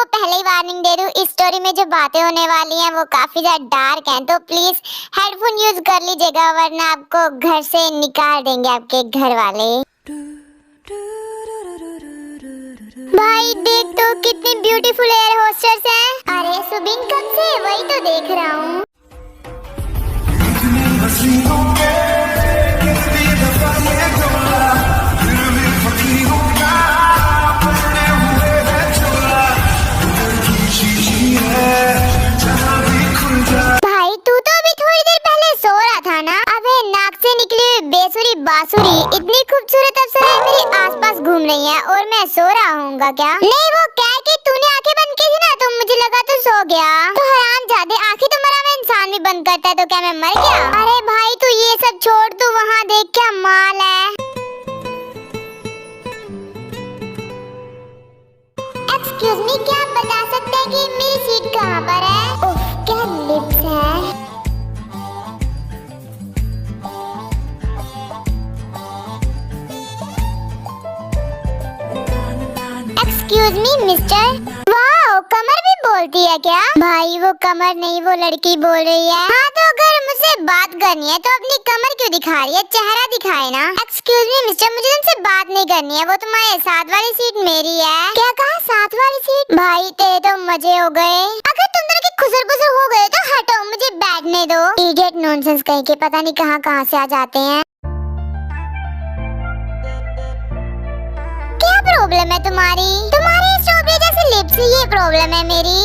आपको पहले ही वार्निंग दे दूं, इस स्टोरी में जो बातें होने वाली हैं वो काफी ज्यादा डार्क हैं, तो प्लीज हेडफोन यूज कर लीजिएगा वरना आपको घर से निकाल देंगे आपके घर वाले। भाई देख तो कितनी ब्यूटीफुल एयर होस्टेस हैं। अरे सुबिन कब से वही तो देख रहा हूँ। भाई तू तो अभी थोड़ी देर पहले सो रहा था ना। अबे नाक से निकली हुई बेसुरी बांसुरी इतनी खूबसूरत अप्सराएं मेरे आसपास घूम रही हैं और मैं सो रहा हूँगा क्या? नहीं वो क्या कि तूने आंखें बंद की थी ना तो मुझे लगा तू सो गया। तो हरामजादे आंखें तो मरा हुआ इंसान भी बंद करता है तो क्या मैं मर गया? अरे भाई तू ये सब छोड़, तू वहाँ देख क्या माल है। एक्सक्यूज मी, क्या आप बता सकते हैं कि मेरी सीट कहाँ पर है? उफ, क्या लिप्स है। Excuse me mister. वाओ, कमर भी बोलती है क्या? भाई वो कमर नहीं, वो लड़की बोल रही है। हाँ तो अगर मुझसे बात करनी है तो अपनी कमर क्यों दिखा रही है? चेहरा दिखाए ना। एक्सक्यूज मी मिस्टर, मुझे तुमसे बात नहीं करनी है, वो तुम्हारे साथ वाली सीट मेरी है। क्या कहा? साथ वाली सीट? भाई तेरे तो मजे हो गए। अगर तुम दोनों के खुसर पुसर हो गए तो हटो, मुझे बैठने दो। इडियट नॉनसेंस कहीं के, पता नहीं कहाँ से आ जाते हैं। क्या प्रॉब्लम है तुम्हारी? तुम्हारी स्ट्रॉबेरी जैसी लिप्स, ये प्रॉब्लम है मेरी।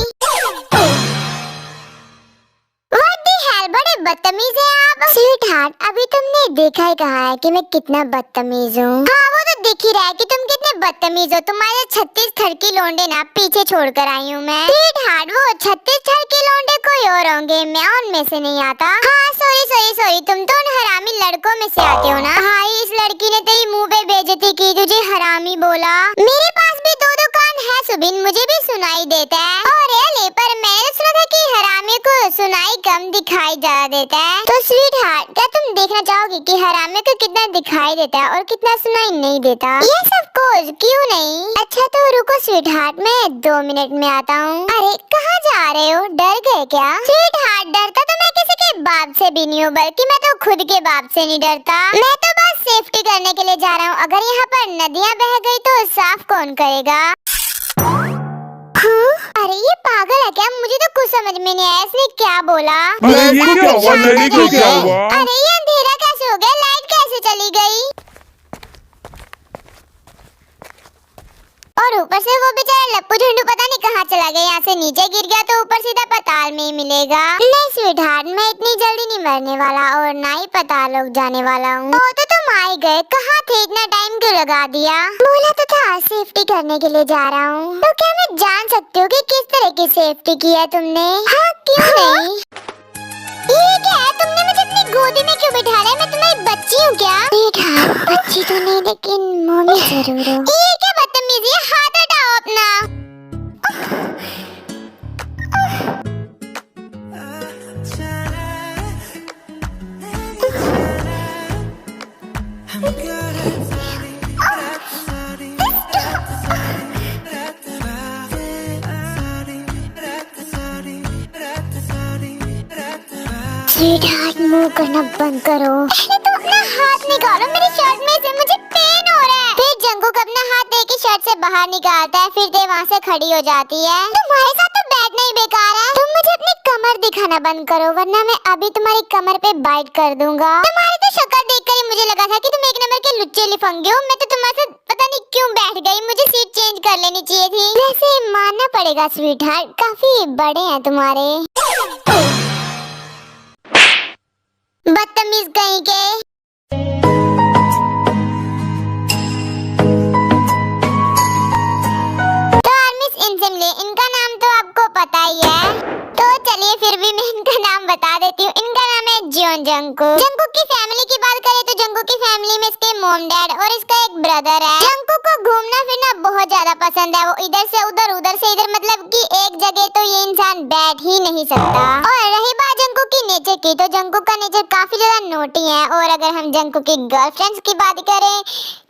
What the hell, बड़े बदतमीज हैं आप। स्वीटहार्ट, अभी तुमने देखा ही कहा है कि मैं कितना बदतमीज हूँ। हाँ वो तो दिख ही रहा है कि तुम कितने बदतमीज हो। तुम्हारे 36 थड़की लोंडे ना पीछे छोड़ कर आई हूँ मैं। स्वीटहार्ट, वो 36 थड़की लोंडे कोई और होंगे, मैं उनमें से नहीं आता। हाँ सॉरी, तुम तो उन हरामी लड़कों में से आते हो ना। हाँ इस लड़की ने तेरी मुँह पे बेइज्जती की, तुझे हरामी बोला। मेरे पास भी दो कान है सुबिन, मुझे भी सुनाई देता है। और ले पर मैंने सुना था कि हरामी को सुनाई कम दिखाई ज्यादा देता है। तो स्वीटहार्ट, क्या तुम देखना चाहोगी कि हरामी को कितना दिखाई देता है और कितना सुनाई नहीं देता? यस ऑफ कोर्स, क्यों नहीं। अच्छा तो रुको स्वीटहार्ट, मैं 2 मिनट में आता हूँ। अरे कहाँ जा रहे हो? डर गए क्या? स्वीटहार्ट, डरता तो मैं किसी के बाप से भी नहीं हूँ, बल्कि मैं तो खुद के बाप से नहीं डरता। मैं तो बस सेफ्टी करने के लिए जा रहा हूँ। अगर यहाँ पर नदियाँ बह गई तो साफ कौन करेगा? हाँ? अरे ये पागल है क्या? मुझे तो कुछ समझ में नहीं आया इसने क्या बोला। अरे ये क्या हुआ? लड़की को क्या हुआ? अरे ये अंधेरा कैसे हो गया? लाइट कैसे चली गई? और ऊपर से वो बेचारा लप्पू झंडू पता नहीं कहाँ चला गया। यहाँ से नीचे गिर गया तो ऊपर सीधा पाताल में ही मिलेगा। नहीं स्वीटहार्ट, मैं इतनी जल्दी नहीं मरने वाला और ना ही पाताल जाने वाला हूँ। तो तुम आ ही गए, कहाँ थे? इतना टाइम क्यों लगा दिया? बोला तो था सेफ्टी करने के लिए जा रहा हूँ। तो क्या मैं जान सकती हूँ कि किस तरह की सेफ्टी की है तुमने? हाँ क्यों नहीं। ये क्या है? तुमने मुझे अपनी गोदी में क्यों बिठा रहा है? मैं तुम्हारी बच्ची हूँ क्या? बेटा बच्ची तो नहीं लेकिन मम्मी जरूर हो। ये क्या बदतमीजी है? हाथ हटाओ अपना। स्वीटहार्ट, मुंह करना बंद करो। पहले तो अपना हाथ निकालो मेरी शर्ट में से, मुझे पेन हो रहा है। फिर जंगुक अपना हाथ लेके शर्ट से बाहर निकालता है, फिर वहाँ से खड़ी हो जाती है। तुम्हारे साथ तो बैठना ही बेकार है। तुम मुझे अपनी कमर दिखाना बंद करो वरना मैं अभी तुम्हारी कमर पे बाइट कर दूंगा। तुम्हारी तो शक्ल देखकर ही मुझे लगा था कि तुम एक नंबर के लुच्चे लिफंगे हो। मैं तो तुम्हारे साथ पता नहीं क्यों बैठ गई, मुझे सीट चेंज कर लेनी चाहिए थी। वैसे मानना पड़ेगा स्वीटहार्ट, काफी बड़े हैं तुम्हारे। बदतमीज कहीं के। तो आर्मिस इंसेम्बली, इनका नाम तो आपको पता ही है। तो चलिए फिर भी मैं इनका नाम बता देती हूँ। इनका नाम है जियोन जंगकुक। जंगकुक की फैमिली की बात करें तो जंगकुक की फैमिली में इसके मॉम डैड और इसका एक ब्रदर है। जंगकुक को घूमना फिरना बहुत ज्यादा पसंद है। वो इधर से उधर से इधर, मतलब कि एक जगह तो ये इंसान बैठ ही नहीं सकता। और रही बात जंगकुक की नेचर की, तो जंगकुक का नेचर काफी ज्यादा नोटी है। और अगर हम जंगकुक की गर्लफ्रेंड्स की बात करें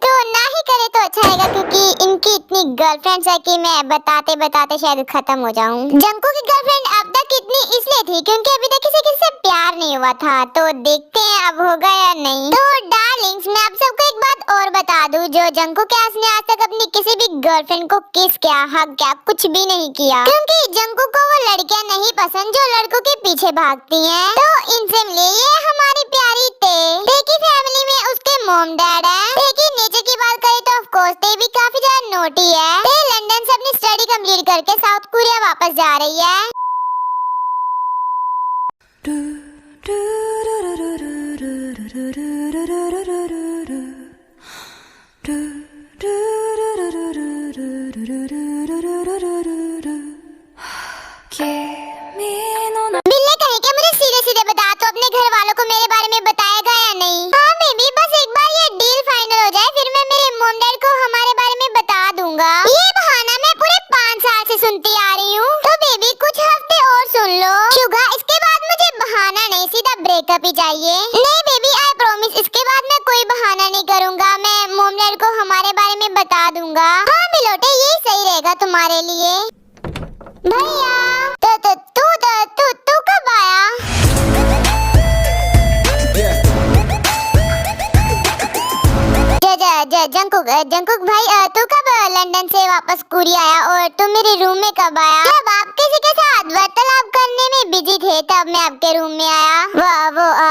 तो ना ही करे तो अच्छा रहेगा, क्योंकि इनकी इतनी इतनी गर्लफ्रेंड्स है कि मैं बताते बताते शायद खत्म हो जाऊं। जंकू की गर्लफ्रेंड अब तक इतनी इसलिए थी क्योंकि अभी तक किसी से प्यार नहीं हुआ था, तो देखते हैं अब होगा या नहीं। तो डार्लिंग्स, मैं आप सबको एक बात और बता दूं, जो जंकू कैस ने आज तक अपनी किसी भी गर्लफ्रेंड को किस क्या हक क्या कुछ भी नहीं किया, क्योंकि जंकू को वो लड़कियां नहीं पसंद जो लड़कों के पीछे भागती हैं। तो इनसे मिले ये हमारी प्यारी ते की फैमिली में उसके मॉम डैड है। ते की नेचर की बात करें तो ऑफ कोर्स ते भी काफी ज्यादा नोटी है। ते लंदन से अपनी स्टडी कंप्लीट करके साउथ कोरिया वापस जा रही है। बिल्ले कहीं के मुझे सीधे सीधे बता, तो अपने घर वालों को मेरे बारे में बताएगा या नहीं? हाँ बेबी, बस एक बार ये डील फाइनल हो जाए, फिर मैं मेरे मॉम डैड को हमारे बारे में बता दूंगा। ये बहाना मैं पूरे 5 साल से सुनती आ रही हूँ। तो बेबी कुछ हफ्ते और सुन लो। शुगा, इसके बाद मुझे बहाना नहीं, सीधा ब्रेकअप ही चाहिए। नहीं बेबी, आई प्रॉमिस, इसके बाद मैं कोई बहाना नहीं करूँगा। मैं मॉम डैड को हमारे बारे में बता दूंगा। हाँ मिलोटे, यही सही रहेगा तुम्हारे लिए। भैया तू कब आया? जंकुक भाई, तू कब लंदन से वापस कोरिया आया और तू मेरे रूम में कब आया? जब आप किसी के साथ वार्तालाप करने में बिजी थे तब मैं आपके रूम में आया।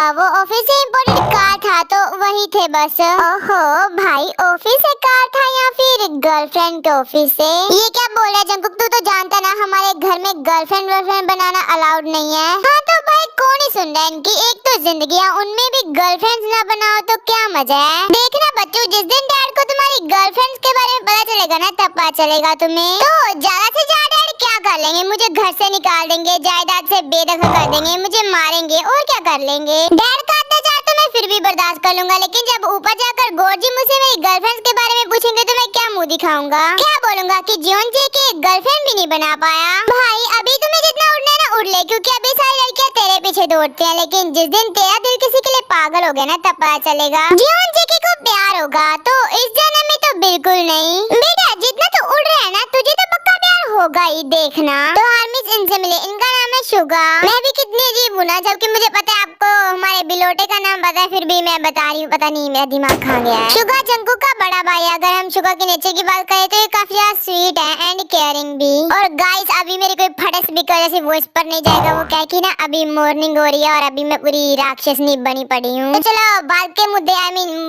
वो ऑफिस से इम्पोर्टेंट कार था तो वही थे बस। ओहो भाई, ऑफिस से कार था या फिर गर्लफ्रेंड के ऑफिस से? ये क्या बोल रहा है जंकुक, तू तो जानता ना हमारे घर में गर्लफ्रेंड बनाना अलाउड नहीं है। हाँ तो भाई कौन ही सुन रहा है इनकी, एक तो जिंदगियाँ, उनमें भी गर्लफ्रेंड्स ना बनाओ तो क्या मजा है। देखना बच्चों, जिस दिन डैड को तुम्हारी गर्लफ्रेंड्स के बारे में पता चलेगा ना तब पता चलेगा तुम्हें। तो ज्यादा से ज्यादा डैड क्या कर लेंगे? मुझे घर से निकाल देंगे, जायदाद से बेदखल कर देंगे, मुझे मारेंगे और क्या कर लेंगे। डैड का अत्याचार तो मैं फिर भी बर्दाश्त कर लूंगा, लेकिन जब ऊपर जाकर गॉड जी मुझसे मेरी गर्लफ्रेंड्स के बारे में पूछेंगे तो मैं क्या मुंह दिखाऊंगा? क्या बोलूंगा कि जियोन जी की गर्लफ्रेंड भी नहीं बना पाया? भाई अभी तुम्हें जितना उड़ना है ना उड़ ले, क्योंकि अभी सारी लड़कियां तेरे पीछे दौड़ती हैं, लेकिन जिस दिन तेरा दिल किसी के लिए पागल हो गया ना तब पता चलेगा। जियोन जी की को प्यार होगा तो इस जन्म में तो बिल्कुल नहीं। बेटा जितना तू उड़ रहा है ना तुझे तो पक्का प्यार होगा ही, देखना। तो आर्मिस इनसे मिले, इनका नाम है शुगा। मैं भी कितनी अजीब हूँ ना, जबकि मुझे पता है आपको हमारे बिलोटे का नाम पता है, फिर भी मैं बता रही हूँ, पता नहीं मेरा दिमाग खा गया है। शुगा जंकू का बड़ा भाई। अगर हम शुगा के नेचर की बात करें तो ये काफी ज्यादा स्वीट है एंड केयरिंग भी। और गाइस अभी मेरी कोई फटस भी कर जैसे वॉइस पर नहीं जाएगा, वो क्या कि ना अभी मॉर्निंग हो रही है और अभी मैं पूरी राक्षसनी बनी पड़ी हूँ। तो चलो बात के मुद्दे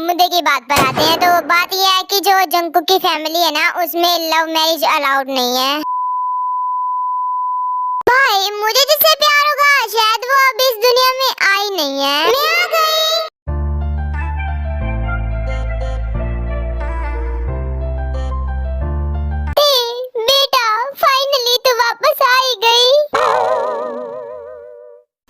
मुद्दे की बात पर आते हैं। तो बात ये है कि जो जंकू की फैमिली है ना उसमें लव मैरिज अलाउड नहीं है। भाई मुझे जिससे प्यार होगा शायद वो अब इस दुनिया में आई नहीं है। मैं आ गई। बेटा फाइनली तू वापस आ ही गई।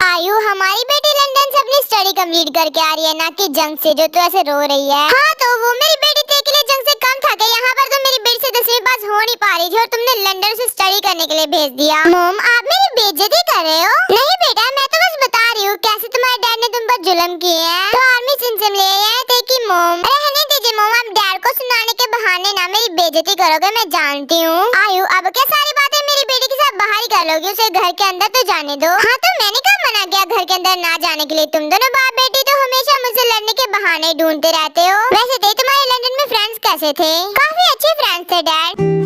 आयु हमारी बेटी लंदन से अपनी स्टडी कंप्लीट करके आ रही है, ना कि जंग से जो तू ऐसे रो रही है। हाँ तो वो मेरी बेटी ते के लिए जंग से कम था क्या? यहाँ पर तो मेरी बेटी से 10वीं पास हो नहीं पा रही थी और तुमने लंदन से स्टडी करने के लिए भेज दिया। मॉम आप मेरी बेइज्जती कर रहे हो? नहीं बेटा, मैं तो बस बता रही हूँ कैसे तुम्हारे डैड ने तुम पर जुल्म किए हैं। तो आर्मी सिंह ले आए थे कि मॉम, रहने दीजिए मॉम, आप डैड को सुनाने के बहाने ना मेरी बेइज्जती करोगे, मैं जानती हूँ। आयु अब क्या सारी बातें मेरी बेटी के साथ बाहर ही कर लोगी, उसे घर के अंदर तो जाने दो। हाँ तो मैंने कहा मना किया घर के अंदर ना जाने के लिए? तुम दोनों बाप बेटी तो हमेशा मुझसे लड़ने के बहाने ढूंढते रहते हो। वैसे थे तुम्हारे लंदन में फ्रेंड्स कैसे थे? काफी अच्छे फ्रेंड्स थे डैड।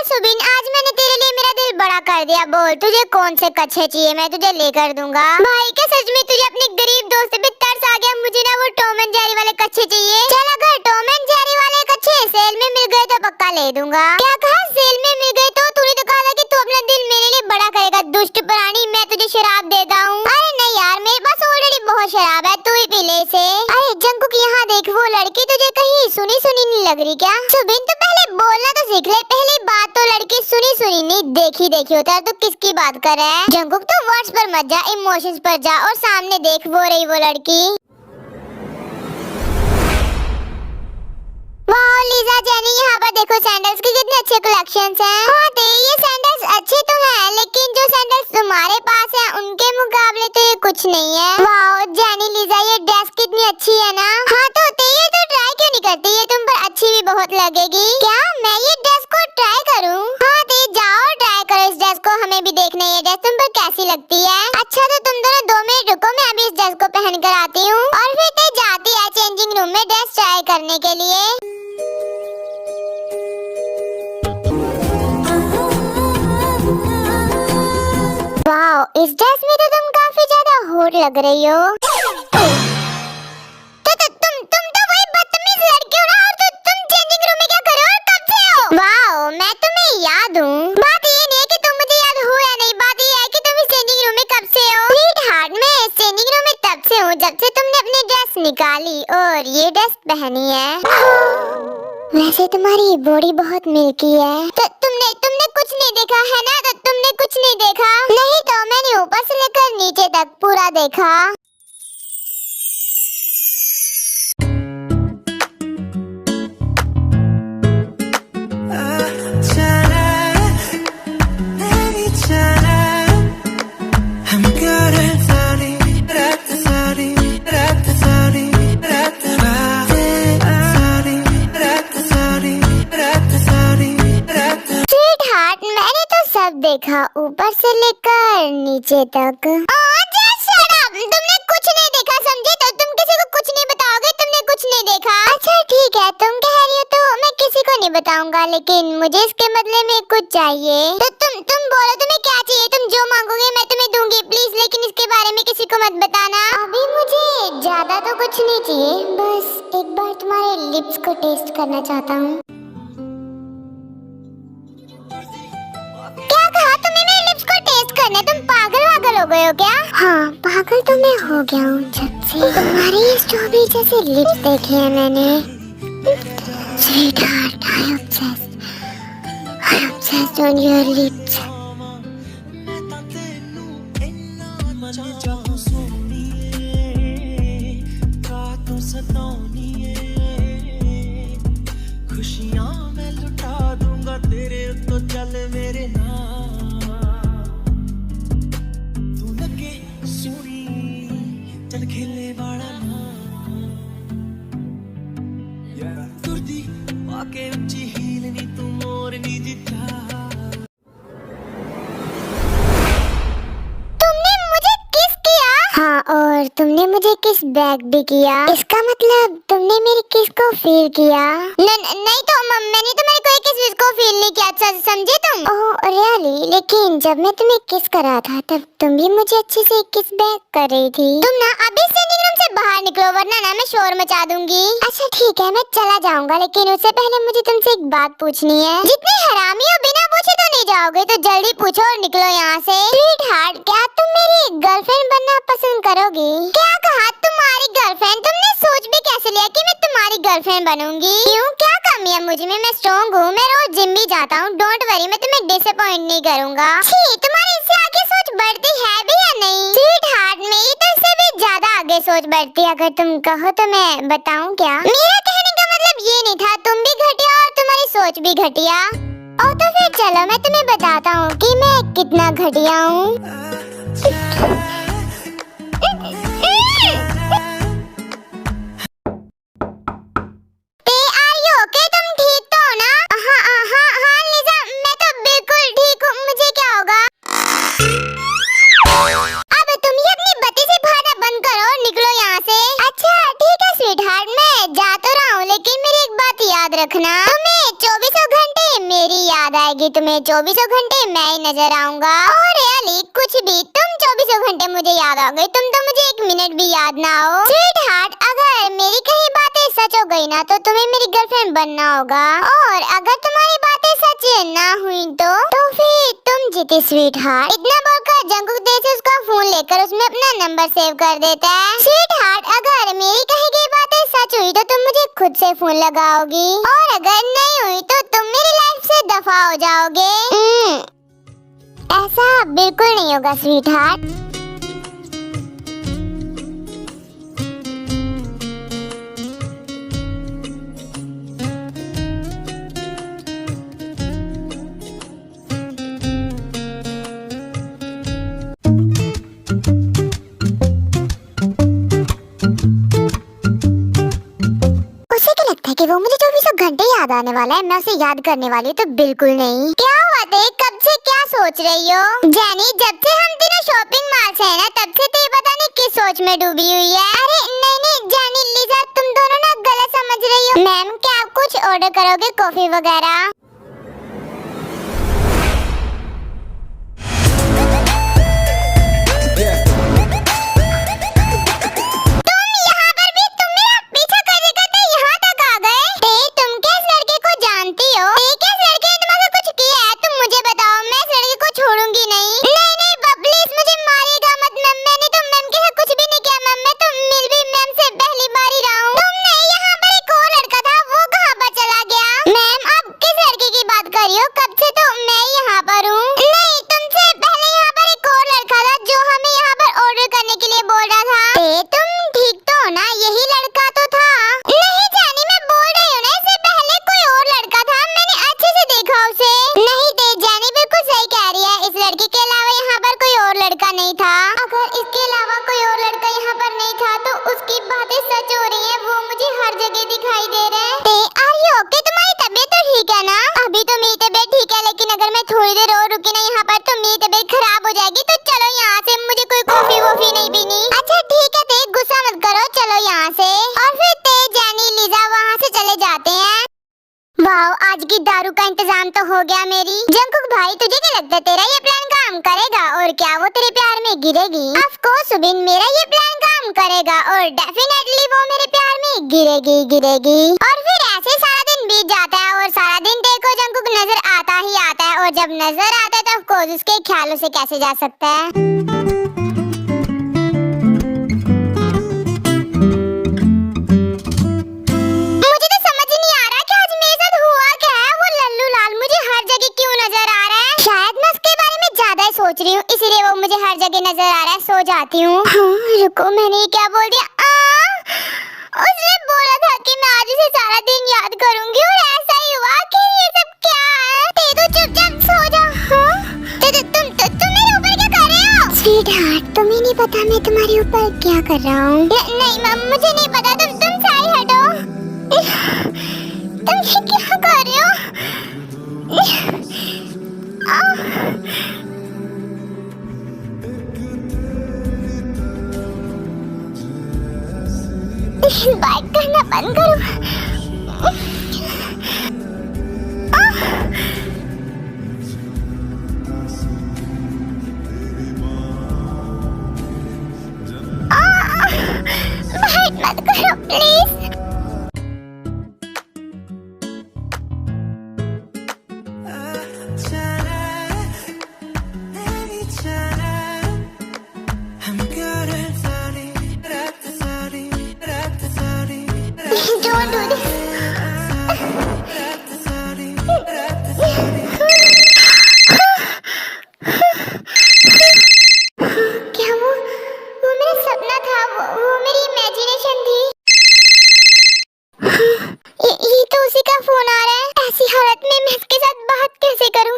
सुबिन आज मैंने तेरे लिए मेरा दिल बड़ा कर दिया। बोल तुझे कौन से कच्छे चाहिए, मैं तुझे लेकर दूंगा। भाई क्या सच में तुझे अपने गरीब दोस्त पे तरस आ गया? मुझे ना वो टॉम एंड जेरी वाले कच्छे चाहिए। चल अगर टॉम एंड जेरी वाले कच्छे सेल में मिल गए तो पक्का ले दूंगा। क्या कहा? सेल में मिल गए? तो तूने तो कहा था कि तू अपना दिल मेरे लिए बड़ा करेगा। दुष्ट प्राणी, मैं तुझे शराब देता हूँ। अरे नहीं यार, मेरे पास ऑलरेडी बहुत शराब है, तू ही पी ले से। अरे जंकुक यहाँ देख, वो लड़की तुझे कहीं सुनी सुनी नहीं लग रही क्या? सुबिन तो पहले बोलना तो सीख ले, पहली बात तो लड़की सुनी सुनी नहीं देखी देखी होता है। तो किसकी बात कर रहा है? जंकुक तो वर्ड्स पर मत जा, इमोशंस पर जा और सामने देख, वो रही वो लड़की। वाह लीजा जेनी, यहाँ पर देखो सैंडल्स के कितने अच्छे कलेक्शंस हैं। हाँ ये सैंडल्स अच्छे तो हैं, लेकिन जो सैंडल्स तुम्हारे पास हैं उनके मुकाबले कुछ नहीं है। वाओ जेनी लीजा, ये ड्रेस कितनी अच्छी है ना। हाँ तो ये तो ट्राई क्यों नहीं करती, ये तुम पर अच्छी भी बहुत लगेगी। क्या मैं ये ड्रेस को ट्राई करूँ? हाँ तो जाओ ट्राई करो इस ड्रेस को, हमें भी देखना है ये ड्रेस तुम पर कैसी लगती है। अच्छा तो तुम दोनों 2 मिनट रुको, मैं अभी इस ड्रेस को पहन कर आती हूँ और फिर ते जाती है चेंजिंग रूम में ड्रेस ट्राई करने के लिए। वाओ इस ड्रेस में तो तुम काफी ज्यादा हॉट लग रही हो। तुम तो वही बदतमीज लड़की हो ना, और तुम चेंजिंग रूम में क्या कर रहे हो और कब से हो? वाओ मैं तुम्हें याद हूँ। बात ये नहीं है कि तुम मुझे याद हो या नहीं, बात ये है कि तुम इस चेंजिंग रूम में कब से हो। स्वीटहार्ट मैं इस चेंजिंग रूम में तब से हूँ जब से तुमने अपनी ड्रेस निकाली और ये ड्रेस पहनी है। वैसे तुम्हारी बॉडी बहुत मिल्की है। तो तुमने कुछ नहीं देखा है ना, तो तुमने कुछ नहीं देखा। नहीं तो मैंने ऊपर से लेकर नीचे तक पूरा देखा। देखा ऊपर से लेकर नीचे तक। तुमने कुछ नहीं देखा समझे, तो तुम किसी को कुछ नहीं बताओगे, तुमने कुछ नहीं देखा। अच्छा ठीक है तुम कह रही हो तो मैं किसी को नहीं बताऊंगा, लेकिन मुझे इसके बदले में कुछ चाहिए। तो तुम बोलो तुम्हें क्या चाहिए, तुम जो मांगोगे मैं तुम्हें दूंगी प्लीज, लेकिन इसके बारे में किसी को मत बताना। अभी मुझे ज्यादा तो कुछ नहीं चाहिए, बस एक बार तुम्हारे लिप्स को टेस्ट करना चाहता हूँ। तुम पागल हो गए हो क्या? हाँ पागल तो मैं हो गया हूँ जब से तुम्हारे ये स्ट्रॉबेरी जैसे लिप्स देखे हैं मैंने। Sweetheart I obsessed on your lips। खुशियाँ मैं लुटा दूंगा तेरे तो चल मेरे नाम। खेले बड़ा तुरदी आके ऊंची हील नी तू मोरनी जिता। तुमने मुझे किस किया? हाँ और तुमने मुझे किस बैक भी किया। इसका मतलब तुमने मेरी किस को फील किया। नहीं तो मैंने तुम्हारी कोई किस को फील नहीं किया, समझे तुम? ओह रियली, लेकिन जब मैं तुम्हें किस कर रहा था तब तुम भी मुझे अच्छे से किस बैक कर रही थी। तुम ना अभी चेंजिंग रूम से बाहर निकलो वरना ना मैं शोर मचा दूंगी। अच्छा ठीक है मैं चला जाऊंगा, लेकिन उससे पहले मुझे तुमसे एक बात पूछनी है। जितने हरामी हो बिना पूछे तो नहीं जाओगे, तो जल्दी पूछो और निकलो यहाँ से। स्वीटहार्ट क्या तुम मेरी गर्लफ्रेंड बनना पसंद करोगी? क्या कहा तुम्हारी गर्लफ्रेंड? तुमने सोच भी कैसे लिया कि मैं तुम्हारी गर्लफ्रेंड बनूंगी? क्यों क्या कमी है मुझ में? मैं स्ट्रॉन्ग हूँ, मैं रोज जिम भी जाता हूँ, डोंट वरी मैं तुम्हें डिसअपॉइंट नहीं करूँगा। तुम्हारी इससे आगे सोच बढ़ती है भी या नहीं? स्वीटहार्ट मेरी तो इससे भी ज्यादा आगे सोच बढ़ती है, अगर तुम कहो तो मैं बताऊँ क्या? मेरा कहने का मतलब ये नहीं था, तुम भी घटिया और तुम्हारी सोच भी घटिया। और तो फिर चलो मैं तुम्हें बताता हूँ कि मैं कितना घटिया हूँ। रखना तुम्हें 24 घंटे मेरी याद आएगी, तुम्हें 24 घंटे मैं ही नजर आऊंगा। और रियली कुछ भी, तुम 24 घंटे मुझे याद आओगे, तुम तो मुझे 1 मिनट भी याद ना हो। स्वीटहार्ट अगर मेरी कहीं बातें सच हो गई ना तो तुम्हें मेरी गर्लफ्रेंड बनना होगा, और अगर तुम्हारी बातें सच ना हुई तो फिर तुम जीती स्वीटहार्ट। इतना बोलकर जंगकुक देश उसका फोन लेकर उसमें अपना नंबर सेव कर देता है। स्वीटहार्ट अगर मेरी कही गई बातें सच हुई तो तुम मुझे खुद से फोन लगाओगी, और अगर नहीं हुई तो तुम मेरी लाइफ से दफा हो जाओगे। ऐसा बिल्कुल नहीं होगा स्वीटहार्ट। घंटे याद आने वाला है, मैं उसे याद करने वाली हूँ तो बिल्कुल नहीं। क्या हुआ थे, कब से क्या सोच रही हो? जेनी, जब से हम तीनों शॉपिंग मॉल से है ना, तब से तो पता नहीं किस सोच में डूबी हुई है। अरे नहीं जेनी, लीजा, तुम दोनों ना गलत समझ रही हो। मैम, क्या आप कुछ ऑर्डर करोगे, कॉफी वगैरह? आज की दारू का इंतजाम तो हो गया मेरी। जंकुक भाई, तुझे क्या लगता है तेरा ये प्लान काम करेगा? और क्या वो तेरे प्यार में गिरेगी? ऑफ कोर्स सुबिन, मेरा ये प्लान काम करेगा और डेफिनेटली वो मेरे प्यार में गिरेगी। और फिर ऐसे सारा दिन बीत जाता है और सारा दिन तेरे को जंकुक नजर आता ही आता है, और जब नजर आता है तो ऑफ कोर्स उसके ख्यालों से कैसे जा सकता है। सोच रही हूँ इसीलिए वो मुझे हर जगह नजर आ रहा है। सो जाती हूँ। रुको, मैंने ये क्या बोल दिया? उसने बोला था कि मैं आज इसे सारा दिन याद करूंगी और ऐसा ही हुआ। कि ये सब क्या है? ते तो चुपचाप सो जा। तुम मेरे ऊपर क्या कर रहे हो? स्वीटहार्ट, तुम्हें नहीं पता मैं तुम्हारे ऊपर क्या कर रहा हूँ? नहीं मैम, मुझे नहीं पता। तुम साइड हटो। तुम क्या कर रहे हो? बाइक करना बंद करो। बाइक मत करो प्लीज। Don't do this. क्या वो मेरा सपना था? वो मेरी इमेजिनेशन थी? ये तो उसी का फोन आ रहा है। ऐसी हालत में मैं इसके साथ बात कैसे करूं?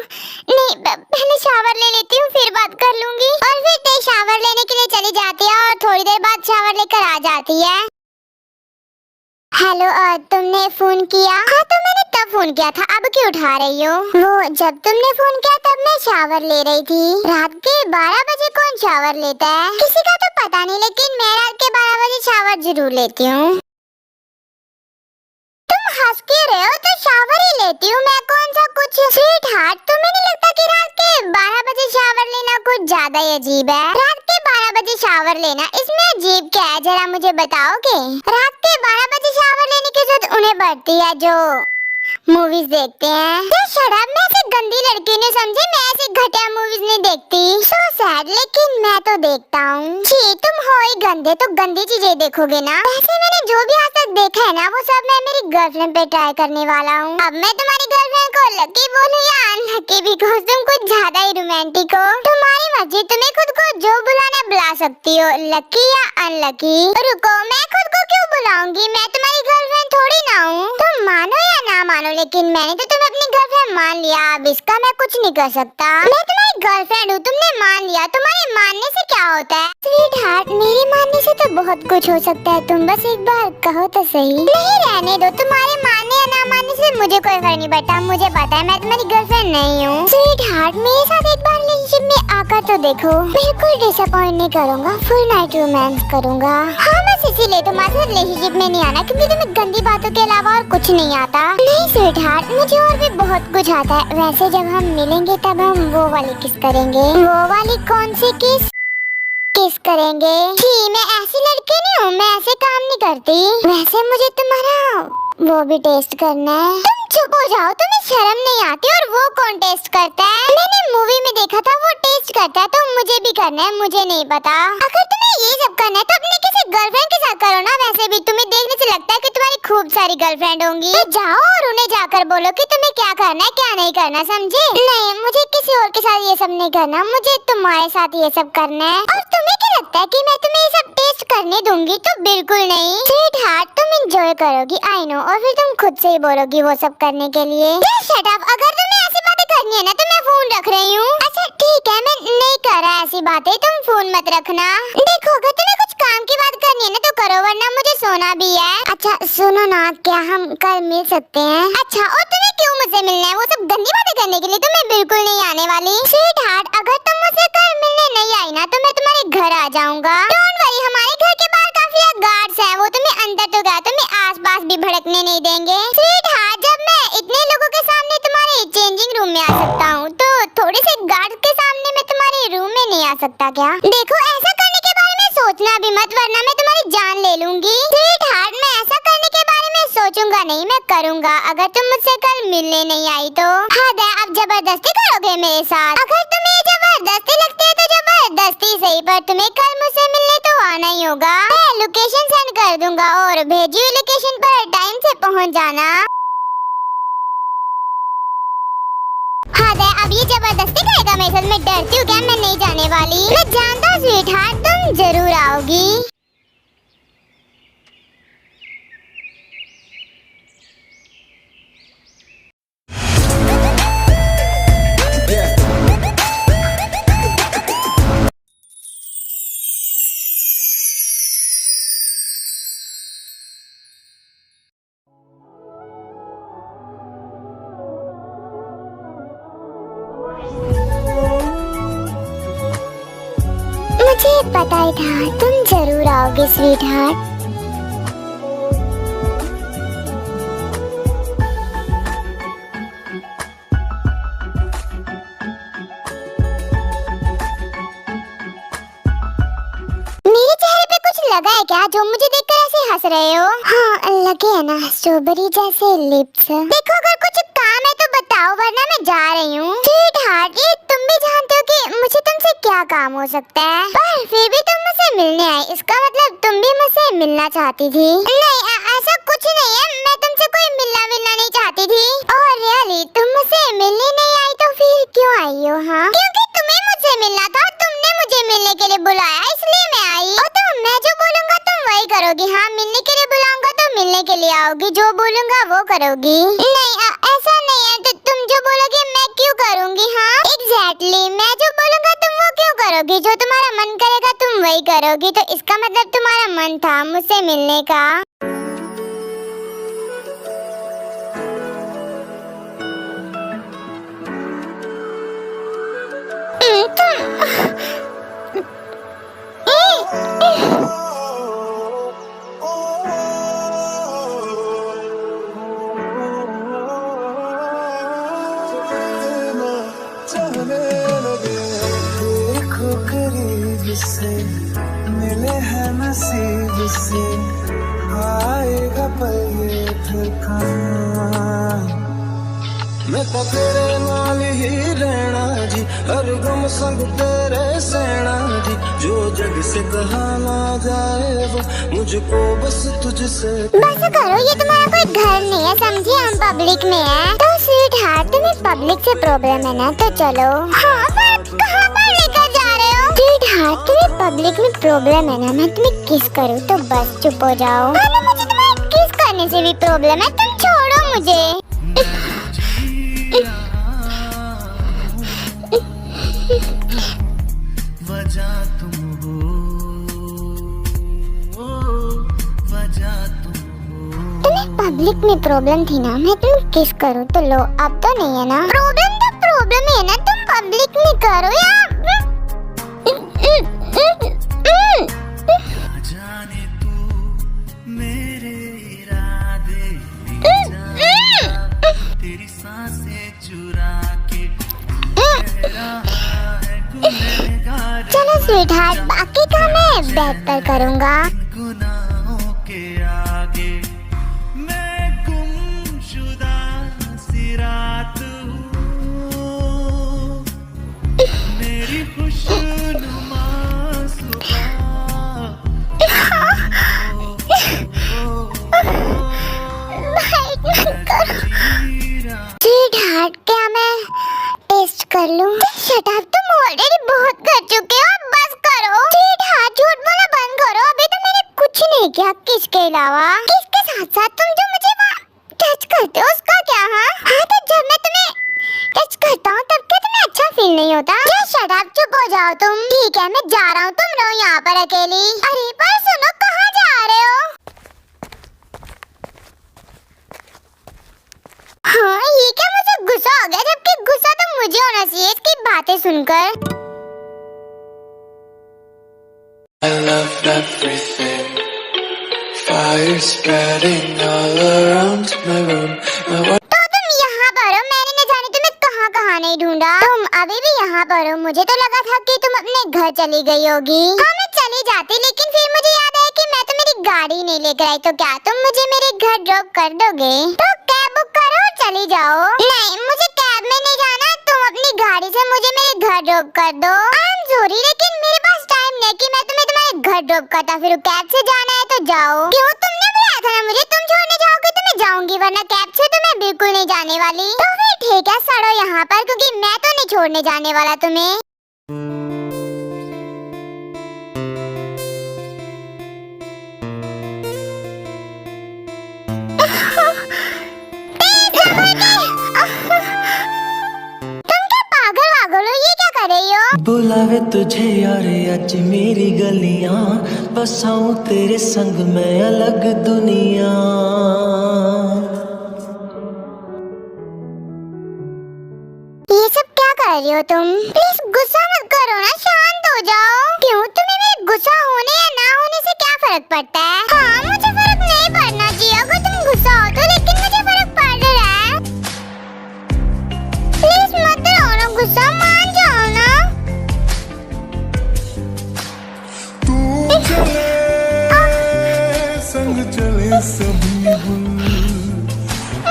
नहीं, पहले शावर ले लेती हूँ, फिर बात कर लूंगी। और फिर ते शावर लेने के लिए चली जाती है और थोड़ी देर बाद शावर लेकर आ जाती है। हेलो, तुमने फोन किया? हाँ, तो मैंने तब फोन किया था, अब क्यों उठा रही हो? वो जब तुमने फोन किया तब मैं शावर ले रही थी। रात के 12 बजे कौन शावर लेता है? किसी का तो पता नहीं, लेकिन मैं रात के 12 बजे शावर जरूर लेती हूँ। तुम हंस के रहे हो तो शावर ही लेती हूँ मैं, कौन सा कुछ। स्वीटहार्ट, तुम्हें नहीं लगता कि रात के 12 बजे शावर लेना कुछ ज्यादा ही अजीब है? रात के 12 बजे शावर लेना, इसमें अजीब क्या है, जरा मुझे बताओगे? रात के 12 बजे शावर लेने की जरूरत उन्हें पड़ती है जो मूवीज देखते हैं। तो शराब, मैं ऐसी गंदी लड़की नहीं समझे, मैं ऐसी घटिया मूवीज नहीं देखती। सो सैड, लेकिन मैं तो देखता हूँ। छी, तुम हो ही गंदे, तो गंदी चीजें देखोगे ना। वैसे मैंने जो भी आज तक देखा है ना, वो सब मैं मेरी गर्लफ्रेंड पे ट्राई करने वाला हूँ। अब मैं तुम्हारी गर्लफ्रेंड को लकी बोलूं या अनलकी, बिकॉज़ तुम कुछ ज्यादा ही रोमांटिक हो। तुम्हारी मर्जी, तुम्हें खुद को जो बुलाना बुला सकती हो, लकी या अनलकी। रुको, मैं खुद को क्यों बुलाऊंगी? मैं तुम्हारी गर्लफ्रेंड थोड़ी ना हूँ। तुम मानो या ना मानो, लेकिन मैंने तो तुम्हें अपनी गर्लफ्रेंड मान लिया। अब इसका मैं कुछ नहीं कर सकता। मैं तुम्हारी गर्लफ्रेंड हूँ, तुमने मान लिया, तुम्हारे मानने से क्या होता है? स्वीटहार्ट, मेरे मानने से तो बहुत कुछ हो सकता है, तुम बस एक बार कहो तो सही। नहीं रहने दो, तुम्हारे मानने या ना मानने से मुझे कोई फर्क नहीं पड़ता। मुझे पता है मैं तुम्हारी गर्लफ्रेंड नहीं हूँ। स्वीट हार्ट, मेरे साथ एक बार रिलेशनशिप में आकर तो देखो, बिल्कुल डिसअपॉइंट नहीं करूँगा, फुल नाइट रोमांस करूँगा। हाँ बस इसीलिए तुम्हारे साथ रिलेशनशिप में नहीं आना, क्योंकि तुम्हें गंदी बातों के अलावा और कुछ नहीं आता। नहीं स्वीट हार्ट, मुझे और भी बहुत कुछ आता है। वैसे जब हम मिलेंगे तब हम वो वाली किस करेंगे। वो वाली कौन सी किस करेंगे? जी मैं ऐसी लड़की नहीं हूँ, मैं ऐसे काम नहीं करती। वैसे मुझे तुम्हारा वो भी टेस्ट करना है। तुम चुप हो जाओ, तुम्हें शर्म नहीं आती? और वो कौन टेस्ट करता है? मैंने मूवी में देखा था वो टेस्ट करता है, तो मुझे भी करना है। मुझे नहीं पता। अगर तुम्हें ये सब करना है तो अपने किसी गर्लफ्रेंड के साथ करो ना। वैसे भी तुम्हें देखने से लगता है कि तुम्हारी खूब सारी गर्लफ्रेंड होंगी। तो जाओ और उन्हें जाकर बोलो कि तुम्हें क्या करना है क्या नहीं करना, समझे? नहीं, मुझे किसी और के साथ ये सब नहीं करना, मुझे तुम्हारे साथ ये सब करना है। और तुम्हें क्या लगता है कि मैं तुम्हें ये सब टेस्ट करने दूंगी? तो बिल्कुल नहीं। स्वीट हार्ट, तुम एंजॉय करोगी आई नो, और फिर तुम खुद से ही बोलोगी वो सब करने के लिए। शट अप, अगर तुम्हें ऐसी बातें करनी है ना तो मैं फोन रख रही हूँ। अच्छा ठीक है, मैं नहीं कर रहा ऐसी बातें, तुम फोन मत रखना। देखो अगर तुम्हें कुछ काम की बात करनी है ना तो करो, वरना मुझे सोना भी है। अच्छा सुनो ना, क्या हम कल मिल सकते हैं? अच्छा, और तुम्हें क्यों मुझसे मिलना है? वो सब गंदी बातें करने के लिए तो मैं बिल्कुल नहीं आने वाली। स्वीट हार्ट, अगर तुम मुझसे कल मिलने नहीं आई ना तो मैं तुम्हारे घर आ जाऊंगा। डोंट वरी, हमारे घर के बाहर काफी गार्ड्स हैं, वो तुम्हें अंदर तो गया, तुम्हें आसपास भी भड़कने नहीं देंगे। स्वीट हार्ट, जब मैं इतने लोगों के सामने तुम्हारे चेंजिंग रूम में आ सकता हूँ तो थोड़े से गार्ड के सामने मैं तुम्हारे रूम में नहीं आ सकता क्या? देखो ऐसा करने के बारे में सोचना भी मत, वरना मैं तुम्हारी जान ले लूंगी। स्वीट हार्ट, मैं ऐसा करने के बारे में सोचूंगा नहीं, मैं करूंगा अगर तुम मुझसे कल मिलने नहीं आई तो। हाँ अब जबरदस्ती करोगे मेरे साथ? अगर तुम्हें जबरदस्ती लगती है तो जबरदस्ती सही, पर तुम्हें कल मुझसे मिलने तो आना ही होगा। मैं लोकेशन सेंड कर दूंगा और भेजी हुई लोकेशन पर टाइम से पहुँच जाना। हाँ अब ये जबरदस्ती करेगा मेरे साथ? मैं डरती हूँ क्या? मैं नहीं जाने वाली। मैं जानता हूँ स्वीट हार्ट, तुम जरूर आओगी। मुझे पता ही था तुम जरूर आओगे स्वीट हार्ट। मेरे चेहरे पे कुछ लगा है क्या जो मुझे देखकर ऐसे हंस रहे हो? हाँ लगे है ना, स्ट्रॉबेरी जैसे लिप्स। देखो अगर कुछ काम है तो बताओ, वरना मैं जा रही हूँ। स्वीट हार्ट, ये तुम भी जानते हो कि मुझे तुमसे क्या काम हो सकता है, पर फिर भी तुम मुझसे मिलने आई, इसका मतलब तुम भी मुझसे मिलना चाहती थी। नहीं ऐसा कुछ नहीं है, मैं तुमसे कोई मिलना नहीं चाहती थी। और रियली तुम मुझसे मिलने नहीं आई तो फिर क्यों आई हो? हाँ क्योंकि तुम्हें मुझसे मिलना था, तुमने मुझे मिलने के लिए बुलाया इसलिए मैं आई। और तो मैं जो बोलूँगा तुम वही करोगी। हाँ मिलने के लिए बुलाऊंगा तो मिलने के लिए आओगी, जो बोलूँगा वो करोगी। नहीं ऐसा नहीं है, तो तुम जो बोलोगे मैं क्यों करूँगी? हाँ एग्जैक्टली, मैं जो बोलूँगा तुम वो क्यों करोगी? जो तुम्हारा मन करेगा तुम वही करोगी, तो इसका मतलब तुम्हारा मन था मुझसे मिलने का। देखो करीब से मिले हैं नसीब से, आएगा पल ये फिर कहाँ। मैं तो तेरे नाल ही रहना जी, हर गम संग तेरे सहना जी, जो जग से कहा ना जाए वो मुझको बस तुझसे। बस करो, ये तुम्हारा कोई घर नहीं है समझी, हम पब्लिक में है। तो स्वीट हार्ट तुम्हें पब्लिक से प्रॉब्लम है ना, तो चलो। हाँ पर कहाँ पर लेकर जा रहे हो? स्वीट हार्ट तुम्हें पब्लिक में प्रॉब्लम है ना, मैं तुम्हें किस करूँ तो बस चुप हो जाओ। हाँ मुझे तुम्हें किस करने से भी प्रॉब्लम है, तुम छोड़ो मुझे। वजह तुम हो, तुम्हें पब्लिक में प्रॉब्लम थी ना, मैं तुम किस करूँ तो लो, अब तो नहीं है ना। प्रॉब्लम तो प्रॉब्लम है ना, तुम पब्लिक में करो या जाने तू मेरे इरादे तेरी सांसें चुरा के चलो स्वीटहार्ट, बाकी का मैं बैठ कर करूँगा। गुनाहों के आगे मैं गुमशुदा सी रात हूँ, मेरी खुशनुमा स्वीटहार्ट, क्या मैं टेस्ट कर लूं? शट अप, तुम ऑलरेडी बहुत कर चुके हो, अब बस करो। स्वीटहार्ट, झूठ बोलना बंद करो, अभी तो मैंने कुछ नहीं किया। किसके अलावा? किसके साथ साथ तुम जो मुझे टच करते हो उसका क्या? हाँ तो जब मैं तुम्हें टच करता हूँ तब क्या तुम्हें अच्छा फील नहीं होता? शट अप, चुप हो जाओ तुम। ठीक है, मैं जा रहा हूँ, तुम रहो यहाँ पर अकेली। अरे पर सुनो, कहाँ जा रहे हो? हाँ, ये क्या मुझे गुस्सा हो गया, जबकि गुस्सा तो मुझे होना चाहिए इसकी बातें सुनकर। I loved everything. Fire spreading all around my room. तो तुम यहाँ पर हो, मैंने न जाने तुम्हें कहाँ कहाँ नहीं ढूंढा। तुम अभी भी यहाँ पर हो, मुझे तो लगा था कि तुम अपने घर चली गई होगी। हाँ, मैं चली जाती, लेकिन फिर मुझे याद आया कि मैं तो मेरी गाड़ी नहीं लेकर आई, तो क्या तुम मुझे मेरे घर ड्रॉप कर दोगे? तो कैब बुक करो और चली जाओ। नहीं, मुझे कैब में नहीं जाना, तुम अपनी गाड़ी से मुझे मेरे घर ड्रॉप कर दो। आई एम सॉरी, लेकिन मेरे पास टाइम नहीं कि मैं तुम्हें तुम्हारे घर ड्रॉप करता फिर। कैब से जाना है तो जाओ। क्यों, तुमने बुलाया था ना मुझे, तुम छोड़ने जाओगे तो मैं जाऊंगी, वरना कैब से तो मैं बिल्कुल नहीं जाने वाली। तो फिर ठीक है, सड़ो यहाँ पर, क्योंकि मैं तो नहीं छोड़ने जाने वाला तुम्हें। तुम क्या पागल वागल हो, ये क्या कर रही हो? बुलावे तुझे यारे आज मेरी गलियां, बसाऊं तेरे संग मैं अलग दुनिया। ये सब क्या कर रही हो तुम? प्लीज गुस्सा मत करो ना, शांत हो जाओ। क्यों, तुम्हें मेरे गुस्सा होने या ना होने से क्या फर्क पड़ता है? हाँ, मुझे फर्क नहीं पड़ना चाहिए अगर तुम गुस्सा हो तो, लेकिन मुझे फर्क पड़ रहा है। प्लीज मत रहो ना, गुस्सा मान जाओ ना। तू चले संग चले सभी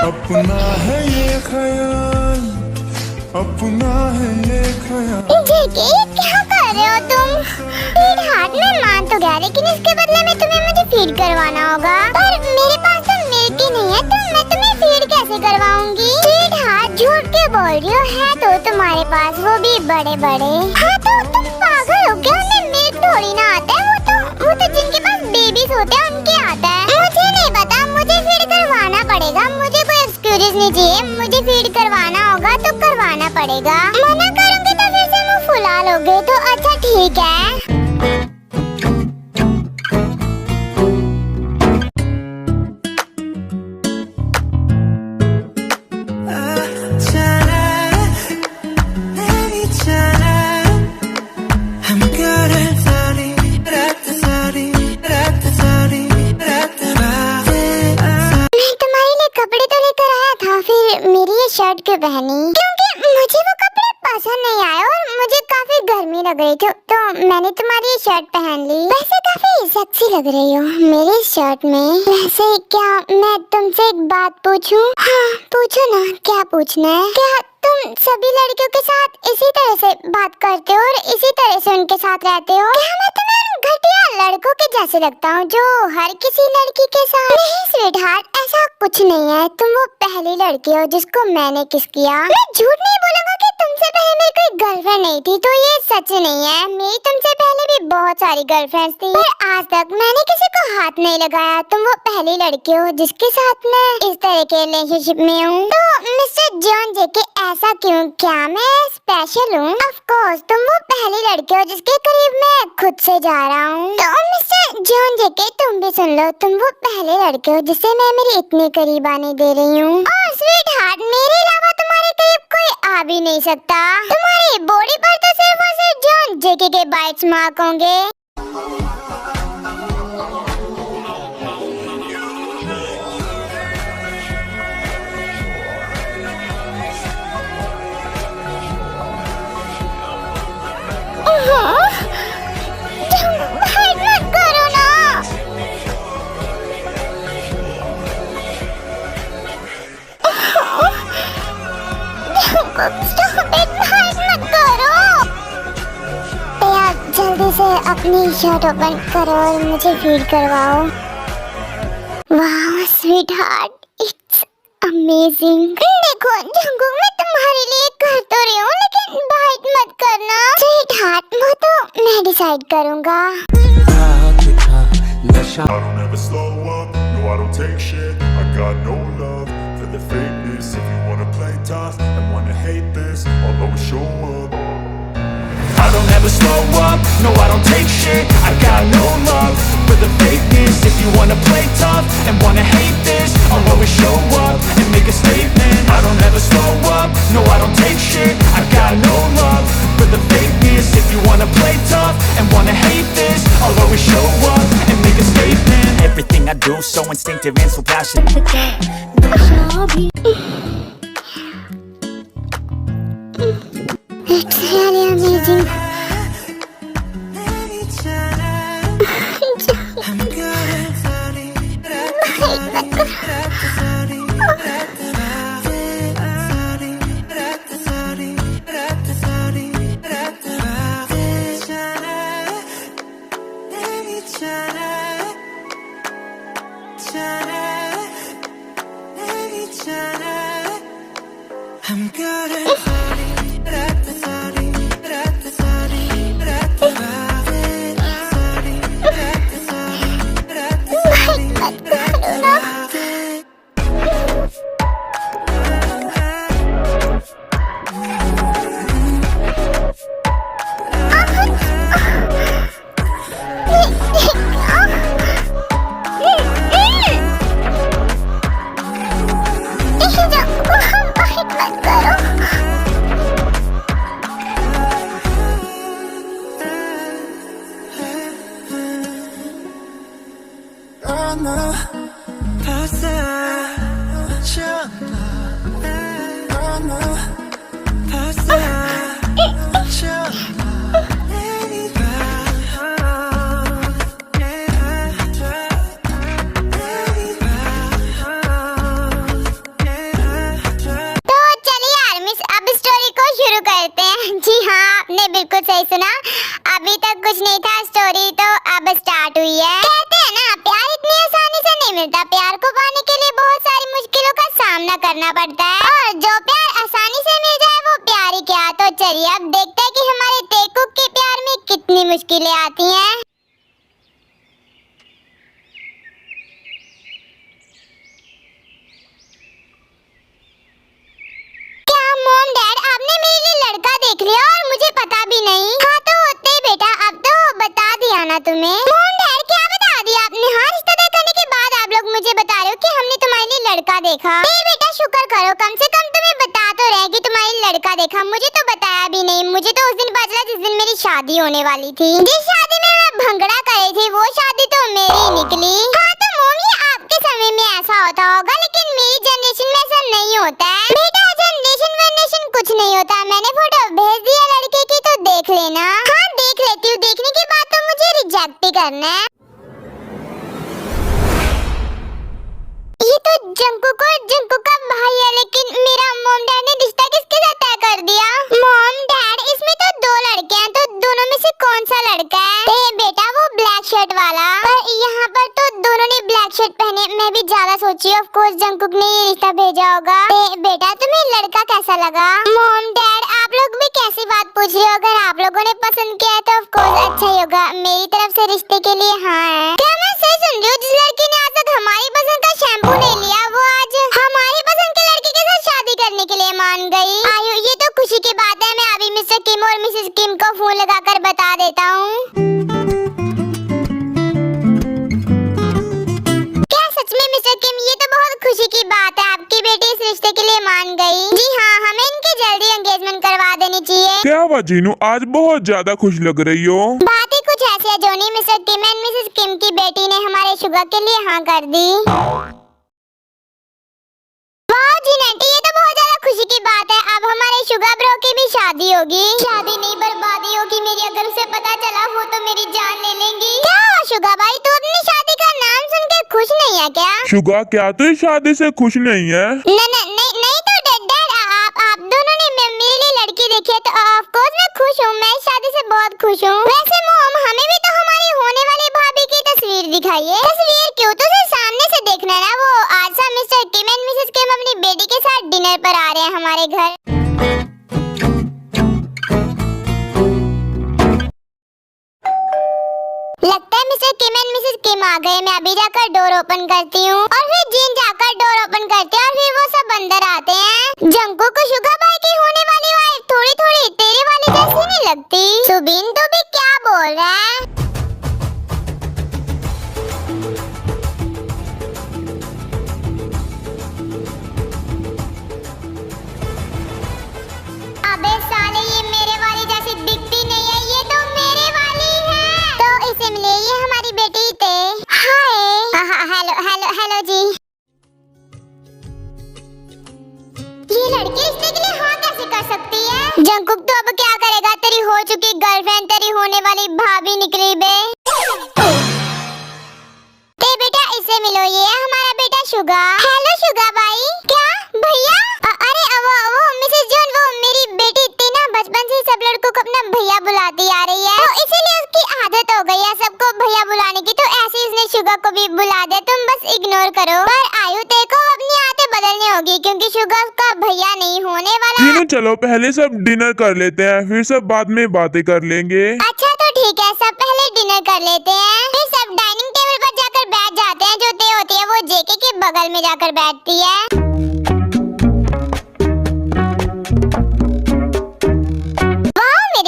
अपना है ये ख्याल, अपना है ये ख्याल। जेके, ये क्या कर रहे हो तुम? स्वीटहार्ट, मैं मान तो गया, लेकिन इसके बदले में तुम्हें मुझे फीड करवाना होगा। पर मेरे पास तो मिल्क ही नहीं है, तो मैं तुम्हें फीड कैसे करवाऊंगी? स्वीटहार्ट, झूठ के बोल रही हो, है तो तुम्हारे पास, वो भी बड़े बड़े। हाँ तो तुम पागल हो क्या? उन्हें मिल्क थोड़ी ना आता है, वो तो जिनके पास बेबीज होते हैं उनके आता है। मुझे नहीं पता, मुझे फीड करवाना पड़ेगा, मुझे कोई एक्सक्यूज नहीं चाहिए, मुझे फीड करवाना होगा तो करवाना पड़ेगा। मना करूंगी तो फिर से मुंह फुला लोगे, तो अच्छा ठीक है। शर्ट क्यों पहनी? क्योंकि मुझे वो कपड़े पसंद नहीं आए और मुझे काफी गर्मी लग रही थी, तो मैंने तुम्हारी शर्ट पहन ली। वैसे काफी सेक्सी लग रही हो मेरी शर्ट में। वैसे क्या मैं तुमसे एक बात पूछूं? हाँ पूछो ना, क्या पूछना है? क्या तुम सभी लड़कियों के साथ इसी तरह से बात करते हो और इसी तरह से उनके साथ रहते हो? क्या मैं तुम्हें घटिया लड़कों के जैसे लगता हूँ जो हर किसी लड़की के साथ? नहीं स्वीटहार्ट, ऐसा कुछ नहीं है, तुम वो पहली लड़की हो जिसको मैंने किस किया। मैं झूठ नहीं बोलूंगा कि तुमसे पहले मेरी कोई गर्लफ्रेंड नहीं थी, तो ये सच नहीं है। मेरी तुमसे पहले भी बहुत सारी गर्लफ्रेंड्स थी, पर आज तक मैंने किसी को हाथ नहीं लगाया। तुम वो पहली लड़की हो जिसके साथ मैं इस तरह के रिलेशनशिप में हूँ। तो मिस्टर जॉन जेके, ऐसा क्यों? क्या मैं स्पेशल हूँ? ऑफ कोर्स, तुम वो पहली लड़की हो जिसके करीब मैं खुद से जा रहा हूँ। तो मिस्टर जॉन जेके, तुम भी सुन लो, तुम वो पहले लड़के हो जिससे मैं मेरी इतनी करीब आने दे रही हूँ। और स्वीट हार्ट, मेरे अलावा तुम्हारे करीब कोई आ भी नहीं सकता। तुम्हारी बॉडी पर तो सिर्फ और सिर्फ जॉन जेके के बाइट्स मार्क होंगे। जल्दी से अपनी शर्ट ओपन करो और मुझे फील करवाओ। वाह स्वीट हार्ट, इट्स अमेजिंग। देखो जंगू, मैं तुम्हारे लिए कर तो रही हूँ, लेकिन बाइट मत करना। स्वीट हार्ट, वो तो मैं डिसाइड करूँगा। I don't ever slow up, no I don't take shit. I got no love for the fakeness. If you wanna play tough and wanna hate this, I'll always show up. I don't ever slow up, no I don't take shit. I got no love for the fakeness. If you wanna play tough and wanna hate this, I'll always show up and make a statement. I don't ever slow up, no I don't take shit. I got no love for the fakeness. If you wanna play tough and wanna hate this, I'll always show up and make a statement. Everything I do so instinctive and so passionate. It's really amazing. बिल्कुल सही सुना। अभी तक कुछ नहीं था, story तो अब स्टार्ट हुई है। कहते हैं ना, प्यार इतनी आसानी से नहीं मिलता। प्यार को पाने के लिए बहुत सारी मुश्किलों का सामना करना पड़ता है, और जो प्यार आसानी से मिल जाए वो प्यार ही क्या। तो चलिए अब देखते हैं कि हमारे टेकुक के प्यार में कितनी मुश्किलें आती हैं। क्या मॉम डैड, आपने मेरे लिए लड़का देख लिया और मुझे पता भी नहीं? हाँ तो होते ही बेटा, अब तो बता दिया ना तुम्हें। मॉम डैड, क्या बता दिया आपने? हाँ, रिश्ता तय करने के बाद आप लोग मुझे बता रहे हो कि हमने तुम्हारे लिए लड़का देखा। बेटा शुक्र करो, कम से कम तुम्हें बता तो रहे कि तुम्हारे लिए लड़का देखा। मुझे तो बताया भी नहीं। मुझे तो उस दिन पता चला जिस दिन मेरी शादी होने वाली थी। जिस शादी में मैं भंगड़ा करे थी वो शादी तो मेरी निकली। हाँ तो मॉम, ये आपके समय में ऐसा होता होगा, लेकिन मेरी जनरेशन में ऐसा नहीं होता है। बेटा जनरेशन वनरेशन कुछ नहीं होता। मैंने फोटो भेज दिया लड़के की, तो देख लेना। हाँ देख लेती हूँ। देखने के बाद तो मुझे रिजेक्ट ही करना है। ये तो जंकू का भाई है, लेकिन मेरा मॉम डैड ने रिश्ता किसके साथ तय कर दिया? मॉम डैड, इसमें तो दो लड़के हैं, तो दोनों में से कौन सा लड़का है? बेटा वो ब्लैक शर्ट वाला। पर यहाँ पर तो दोनों ने ब्लैक शर्ट पहने। मैं भी ज्यादा सोची, ऑफ कोर्स जंकुक ने ये रिश्ता भेजा होगा। बेटा तुम्हें लड़का कैसा लगा? मॉम डैड, आप लोग भी कैसी बात पूछ रहे हो? अगर आप लोगों ने पसंद किया है तो ऑफ कोर्स अच्छा ही होगा। मेरी तरफ से रिश्ते के लिए हाँ है। क्या मैं सही सुन रही हूँ? जिस लड़की ने आज तक हमारी पसंद का शैम्पू नहीं लिया, वो आज हमारी पसंद के लड़के के साथ शादी करने के लिए मान गई। आयु, ये तो खुशी की बात है। मैं अभी मिस्टर किम और मिसेस किम को फोन लगाकर बता देता हूँ। बेटी इस रिश्ते के लिए मान गई। जी हाँ, हमें इनकी जल्दी एंगेजमेंट करवा देनी चाहिए। क्या हुआ जीनू, आज बहुत ज्यादा खुश लग रही हो। बात ही कुछ ऐसी है जोनी, मिस्टर किम एंड मिसेस किम की बेटी ने हमारे शुगर के लिए हाँ कर दी। वाह जी नेटी, ये तो बहुत ज्यादा खुशी की बात है। अब हमारे शुगर ब्रो की भी शादी होगी। शादी नहीं बर्बादी होगी मेरी, अगर उसे पता चला वो तो मेरी जान ले लेंगी। क्या हुआ शुगर भाई, तू अपनी शादी का नाम सुन के खुश नहीं है क्या? शुगा, क्या तू इस शादी से खुश नहीं है? नहीं तो डैड, आप दोनों ने मेरे लिए लड़की देखी है तो ऑफ कोर्स मैं खुश हूँ। मैं इस शादी से बहुत खुश हूँ। वैसे मॉम, हमें भी तो हमारी होने वाली भाभी की तस्वीर दिखाइए। तस्वीर क्यों, तो उसे सामने से देखना ना। वो आज शाम मिस्टर किम एंड मिसेस किम अपनी बेटी के साथ डिनर पर आ रहे हैं हमारे घर। लगता है मिस्टर किम एंड मिसेस किम आ गए। मैं अभी जाकर डोर ओपन करती हूँ और फिर जीन जाकर डोर ओपन करते हैं और फिर वो सब अंदर आते हैं। जंकू को शुगर भाई की होने वाली वाइफ थोड़ी थोड़ी तेरे वाली जैसी नहीं लगती। सुबिन तो भी क्या बोल रहा है? अबे साले, ये मेरे वाली जैसी दिखती नहीं है, ये तो मेरे वाली है। तो इसे मिले, ये हमारी बेटी थे। हाय हेलो जी। ये लड़की रिश्ते के लिए हाँ कैसे कर सकती है? जंकुक तो अब क्या करेगा, तेरी हो चुकी गर्लफ्रेंड तेरी होने वाली भाभी निकली बे। ते बेटा इसे मिलो, ये हमारा बेटा शुगा। हेलो शुगा भाई। क्या भैया? अरे वो मिसेस जॉन, वो मेरी बेटी थी ना, बचपन से सब लड़कों को अपना भैया बुलाती आ रही है, तो इसीलिए उसकी आदत हो गई है सबको भैया बुलाने की, तो ऐसे इसने शुगा को भी बुला दिया। तुम बस इग्नोर करो। पर आयु को अपनी आदतें बदलनी होगी क्योंकि शुगा का भैया नहीं होने वाला। जीनू चलो पहले सब डिनर कर लेते हैं, फिर सब बाद में बातें कर लेंगे। अच्छा तो ठीक है, सब पहले डिनर कर लेते हैं, फिर सब डाइनिंग टेबल पर जाकर बैठ जाते हैं। जो ते होती है वो जेके के बगल में जाकर बैठती है।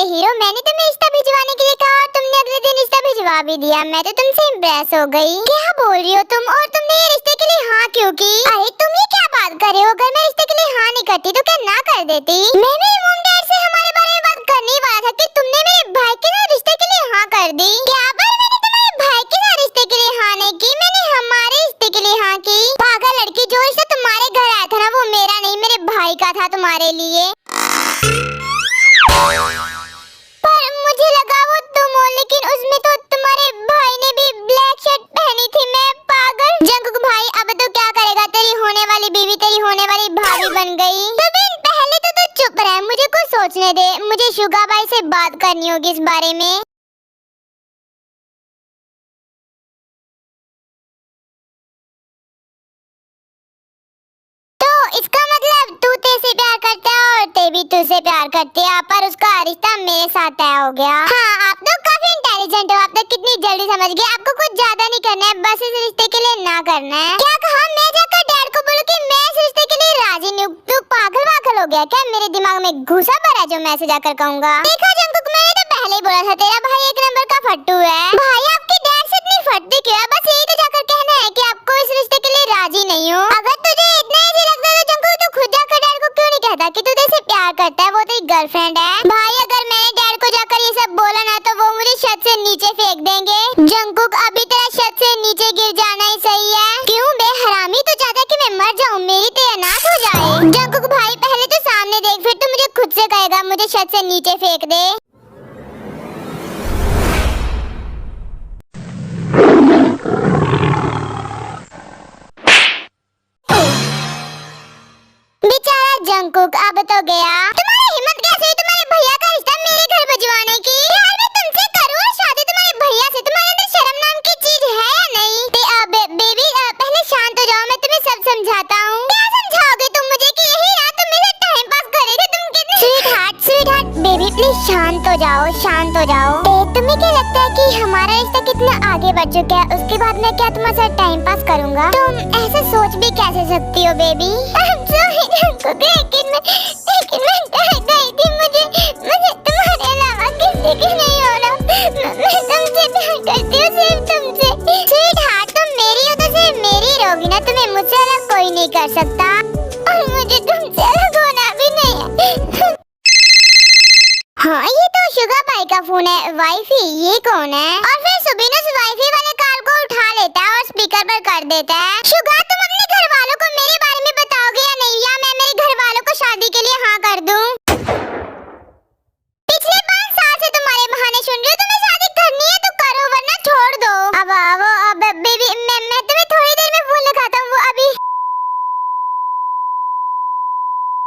हीरो, मैंने तुम्हें रिश्ता भिजवाने के लिए कहा और तुमने अगले दिन रिश्ता भिजवा भी दिया। मैं तो तुमसे इम्प्रेस हो गई। क्या बोल रही हो तुम? और तुमने ये रिश्ते के लिए हाँ क्यों की? अरे तुम ये क्या बात कर रहे हो? अगर मैं रिश्ते के लिए हाँ नहीं करती तो क्या ना कर देती? मैं मेरे मॉम डैड से हमारे बारे में बात करने ही वाला था कि तुमने मेरे भाई के साथ रिश्ते के लिए हाँ कर दी। क्या पर मैंने तुम्हारे भाई के साथ रिश्ते के लिए हाँ नहीं की, मैंने हमारे रिश्ते के लिए हाँ की। पागल लड़की, जो रिश्ता तुम्हारे घर आया था ना वो मेरा नहीं मेरे भाई का था तुम्हारे लिए। पर मुझे लगा वो तुम हो, लेकिन उसमें तो तुम्हारे भाई ने भी ब्लैक शर्ट पहनी थी। मैं पागल। जंकुक भाई अब तो क्या करेगा, तेरी होने वाली बीवी तेरी होने वाली भाभी बन गई। तो पहले तो तू चुप रह, मुझे कुछ सोचने दे। मुझे शुगा भाई से बात करनी होगी इस बारे में। इसका मतलब तू ते से प्यार करता है और ते भी तुझसे प्यार करती है, पर उसका रिश्ता मेरे साथ तय हो गया। हाँ, आप तो काफी इंटेलिजेंट हो, आप तो कितनी जल्दी समझ गए। आपको कुछ ज्यादा नहीं करना है, बस इस रिश्ते के लिए ना करना है। क्या कहा? मैं जाकर डैड को बोलूं कि मैं इस रिश्ते के लिए राजी नहीं हूँ? तू पागल हो गया क्या? मेरे दिमाग में घुसा भरा जो मैं ऐसे जाकर कहूँगा। देखा जंकुक, मैंने तो पहले ही बोला था तेरा भाई एक नंबर का फट्टू है। भाई आपके डैड से इतनी फटती क्यों है? बस यही तो जाकर कहना है कि आपको इस रिश्ते के लिए राजी नहीं हो। अगर तुझे इतना इजी लगता है तो जंकुक तू खुद जाकर डैड को क्यों नहीं कहता कि तू तेरे से प्यार करता है, वो तेरी गर्लफ्रेंड है। भाई अगर मैंने डैड को जाकर ये सब बोला ना तो वो मुझे छत से नीचे फेंक देंगे। जंकुक अभी तेरा छत से नीचे गिर जाना ही सही है। क्यों बे हरामी, तू चाहता कि मैं मर जाऊं, मेरी तो अनाथ हो जाए? जंकुक भाई पहले तो सामने देख, फिर तू मुझे खुद से कहेगा मुझे छत से नीचे फेंक दे। बेचारा जंकुक अब तो गया। तुम्हारी हिम्मत कैसे हुई तुम्हारे भैया का रिश्ता मेरे घर भिजवाने की? यार मैं तुमसे करूँ शादी तुम्हारे भैया से? तुम्हारे अंदर शर्म नाम की चीज है या नहीं? बेबी पहले शांत हो जाओ, मैं तुम्हें सब समझाता हूँ। क्या समझाओगे तुम मुझे कि यही रात तुम मेरे टाइम पास कर रहे थे? तुम कितने स्वीट हार्ट बेबी प्लीज शांत हो जाओ, शांत हो जाओ। तुम्हें क्या लगता है कि हमारा रिश्ता कितना आगे बढ़ चुका है, उसके बाद मैं क्या तुम्हारे साथ टाइम पास करूँगा? तुम ऐसा सोच भी कैसे सकती हो बेबी? लेकिन मैं डर गई थी, मुझे तुम्हारे अलावा किसी की नहीं हो रहा। मैं तुमसे प्यार करती हूँ, सिर्फ तुमसे। स्वीट हार्ट तुम मेरी हो तो सिर्फ मेरी रहोगी ना, तुम्हें मुझसे अलग कोई नहीं कर सकता। वाइफी ये कौन है? और फिर सुबीनुस वाइफी वाले कॉल को उठा लेता है और स्पीकर पर कर देता है। शुगा तुम अपने घर वालों को मेरे बारे में बताओगे या नहीं, या मैं मेरे घर वालों को शादी के लिए हाँ कर दूं? पिछले 5 साल से तुम्हारे बहाने सुन रही हूँ, तुम्हें शादी करनी है तो करो वरना छोड़ दो। अब बेबी मैं तुम्हें थोड़ी देर में फोन लगाता हूँ, वो अभी।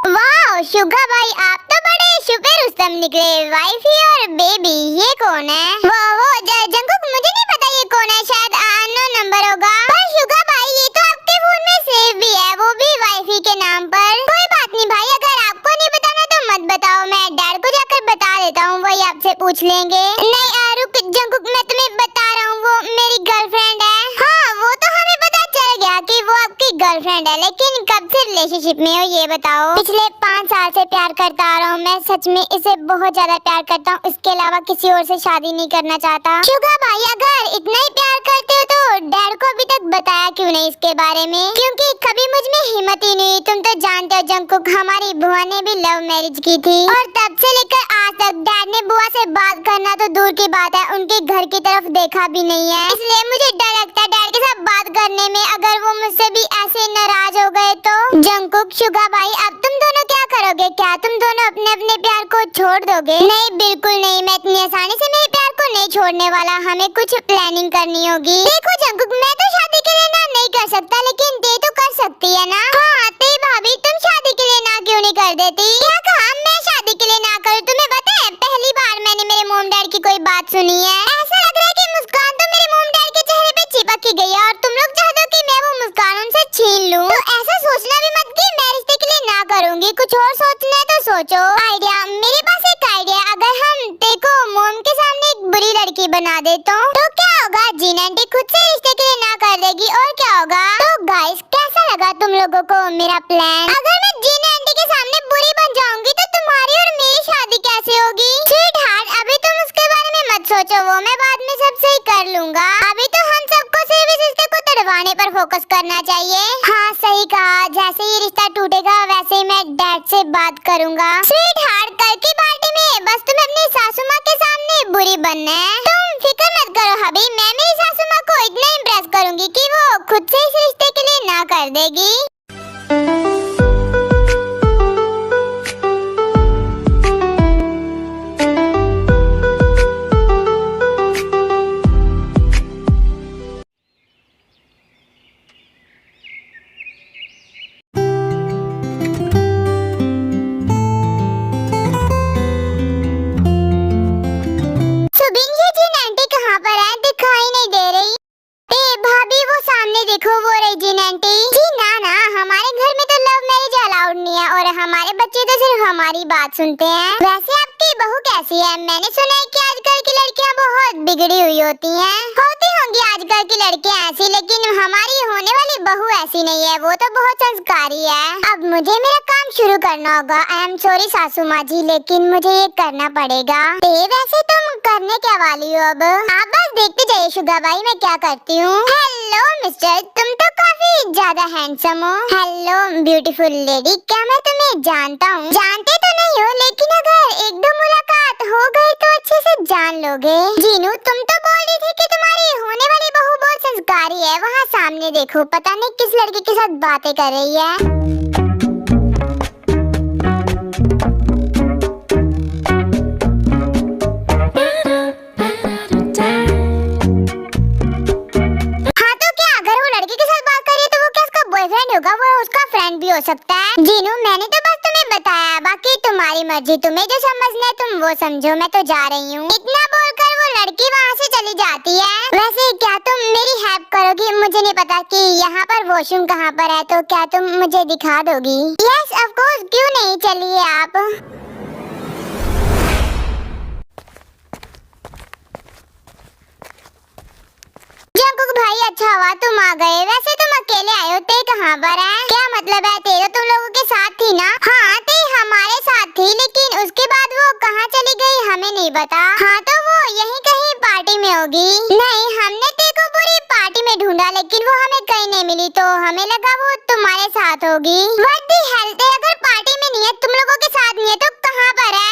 वाह शुगा भाई आप तो बड़े शुपे रुस्तम निकले। वाइफी और बेबी ये कौन है? वो जंकुक मुझे नहीं पता ये कौन है, शायद अननोन नंबर होगा। पर शुगा भाई ये तो आपके फोन में सेव भी है, वो भी वाइफी के नाम पर। कोई बात नहीं भाई, अगर आपको नहीं बताना तो मत बताओ, मैं डैड को जाकर बता देता हूँ, वही आपसे पूछ लेंगे। नहीं रुक जंकुक, मैं तुम्हें बता रहा हूँ, वो मेरी गर्लफ्रेंड है। हाँ वो तो हमें पता चल गया कि वो आपकी गर्लफ्रेंड है, लेकिन कब से रिलेशनशिप में हो ये बताओ? पिछले 5 साल से प्यार करता आ रहा हूँ मैं, सच में इसे बहुत ज्यादा प्यार करता हूँ, इसके अलावा किसी और से शादी नहीं करना चाहता। शुगा भाई अगर इतना ही प्यार करते हो तो डैड को अभी तक बताया क्यों नहीं इसके बारे में? क्योंकि कभी मुझ में हिम्मत ही नहीं। तुम तो जानते हो जंकुक, हमारी बुआ ने भी लव मैरिज की थी और तब से लेकर आज तक डैड ने बुआ से बात करना तो दूर की बात है, उनके घर की तरफ देखा भी नहीं है। इसलिए मुझे डर लगता है डैड के साथ बात करने में, अगर वो मुझसे भी ऐसे नाराज हो गए तो। जंकुक शुगा भाई अब तुम दोनों क्या करोगे? क्या तुम दोनों अपने अपने प्यार को छोड़ दोगे? नहीं बिल्कुल नहीं, मैं इतनी आसानी से मेरे प्यार को नहीं छोड़ने वाला, हमें कुछ प्लानिंग करनी होगी। देखो जंकुक मैं तो शादी के लिए ना नहीं कर सकता, लेकिन ते तो कर सकती है ना? हाँ ते भाभी तुम शादी के लिए ना क्यों नहीं कर देती? क्या कहा मैं शादी के लिए ना करूँ? तुम्हें पता है पहली बार मैंने मेरे मॉम डैड की कोई बात सुनी है। ऐसा लग रहा है कि मुस्कान तो मेरे मॉम डैड के चेहरे पे चिपक ही गई है और तुम लोग चाहते हो कि मैं वो मुस्कान उनसे छीन लूं। तो ऐसा सोचना भी मत कि मैं रिश्ते के लिए ना करूंगी, कुछ और सोचना है तो सोचो। आइडिया, मेरे पास एक आइडिया, अगर हम देखो मॉम के सामने एक बुरी लड़की बना देता हूँ तो क्या होगा? जीन आंटी खुद से रिश्ते के लिए ना कर देगी और क्या होगा? तो गाइस कैसा लगा तुम लोगों को मेरा प्लान? अगर मैं जीन आंटी के सामने बुरी बन जाऊंगी तो तुम्हारी और मेरी शादी कैसे होगी? स्वीट हार्ट अभी तुम उसके बारे में मत सोचो, वो मैं बाद में सब सही कर लूंगा। अभी तो हम सबको सिर्फ इस रिश्ते को तड़वाने पर फोकस करना चाहिए। हाँ सही कहा, जैसे ये रिश्ता टूटेगा वैसे ही मैं डैड से बात करूंगा। स्वीट हार्ट कल की पार्टी में बस तुम्हें अपनी सासू माँ के सामने बुरी बनना है। तुम फिक्र मत करो हबी, मैं मेरी सासू माँ को इतना इम्प्रेस करूंगी कि वो खुद से इस रिश्ते के लिए ना कर देगी। देखो वो रही जीन आंटी। जी ना हमारे घर में तो लव मैरिज अलाउड नहीं है और हमारे बच्चे तो सिर्फ हमारी बात सुनते हैं। वैसे आपकी बहू कैसी है? मैंने सुना है कि आजकल की लड़कियां बहुत बिगड़ी हुई होती हैं। होती होंगी आजकल की लड़कियां ऐसी, लेकिन हमारी होने वाली बहू ऐसी नहीं है, वो तो बहुत संस्कारी है। अब मुझे मेरा काम शुरू करना होगा। आई एम सॉरी सासू माँ जी, लेकिन मुझे ये करना पड़ेगा। वैसे तुम करने क्या वाली हो? अब आप बस देखते जाइए शुगा भाई मैं क्या करती हूँ। हेलो मिस्टर, तुम तो काफी ज्यादा हैंडसम हो। हेलो ब्यूटीफुल लेडी, क्या मैं तुम्हें जानता हूँ? जानते तो नहीं हो, लेकिन अगर एक दो मुलाकात हो गई तो अच्छे से जान लोगे। जीनू तुम तो बोल रही थी कि तुम्हारी होने वाली बहू बहुत संस्कारी है। वहाँ सामने देखो, पता नहीं किस लड़के के साथ बातें कर रही है। होगा, वो उसका फ्रेंड भी हो सकता है। जीनू मैंने तो बस तुम्हें बताया, बाकी तुम्हारी मर्जी, तुम्हें जो समझना है तुम वो समझो, मैं तो जा रही हूँ। इतना बोलकर वो लड़की वहाँ से चली जाती है। वैसे क्या तुम मेरी हेल्प करोगी? मुझे नहीं पता कि यहाँ पर वॉशरूम कहाँ पर है, तो क्या तुम मुझे दिखा दोगी? यस ऑफ कोर्स, क्यों नहीं, चलिए आप। जंकुक भाई अच्छा हुआ तुम आ गए। वैसे तुम अकेले आए हो, ते कहाँ पर है? क्या मतलब है? ते तो तुम लोगों के साथ थी ना? हाँ ते हमारे साथ थी, लेकिन उसके बाद वो कहाँ चली गई हमें नहीं पता। हाँ तो वो यहीं कहीं पार्टी में होगी। नहीं, हमने ते को पूरी पार्टी में ढूंढा, लेकिन वो हमें कहीं नहीं मिली, तो हमें लगा वो तुम्हारे साथ होगी। व्हाट द हेल, ते अगर पार्टी में नहीं है, तुम लोगों के साथ नहीं है, तो कहाँ पर है?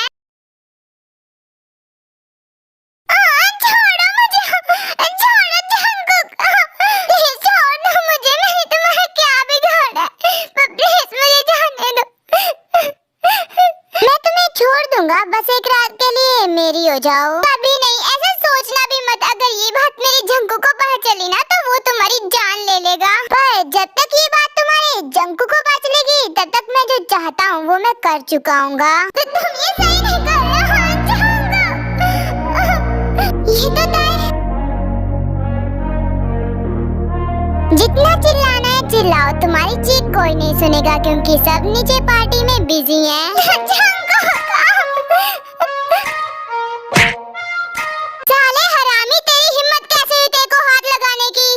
चुकाऊंगा। तो तुम ये सही नहीं कर रहे हो, जाऊंगा। ये तो तय है। जितना चिल्लाना है चिल्लाओ, तुम्हारी चीख कोई नहीं सुनेगा क्योंकि सब नीचे पार्टी में बिजी हैं। साले हरामी, तेरी हिम्मत कैसे हुई तेरे को हाथ लगाने की?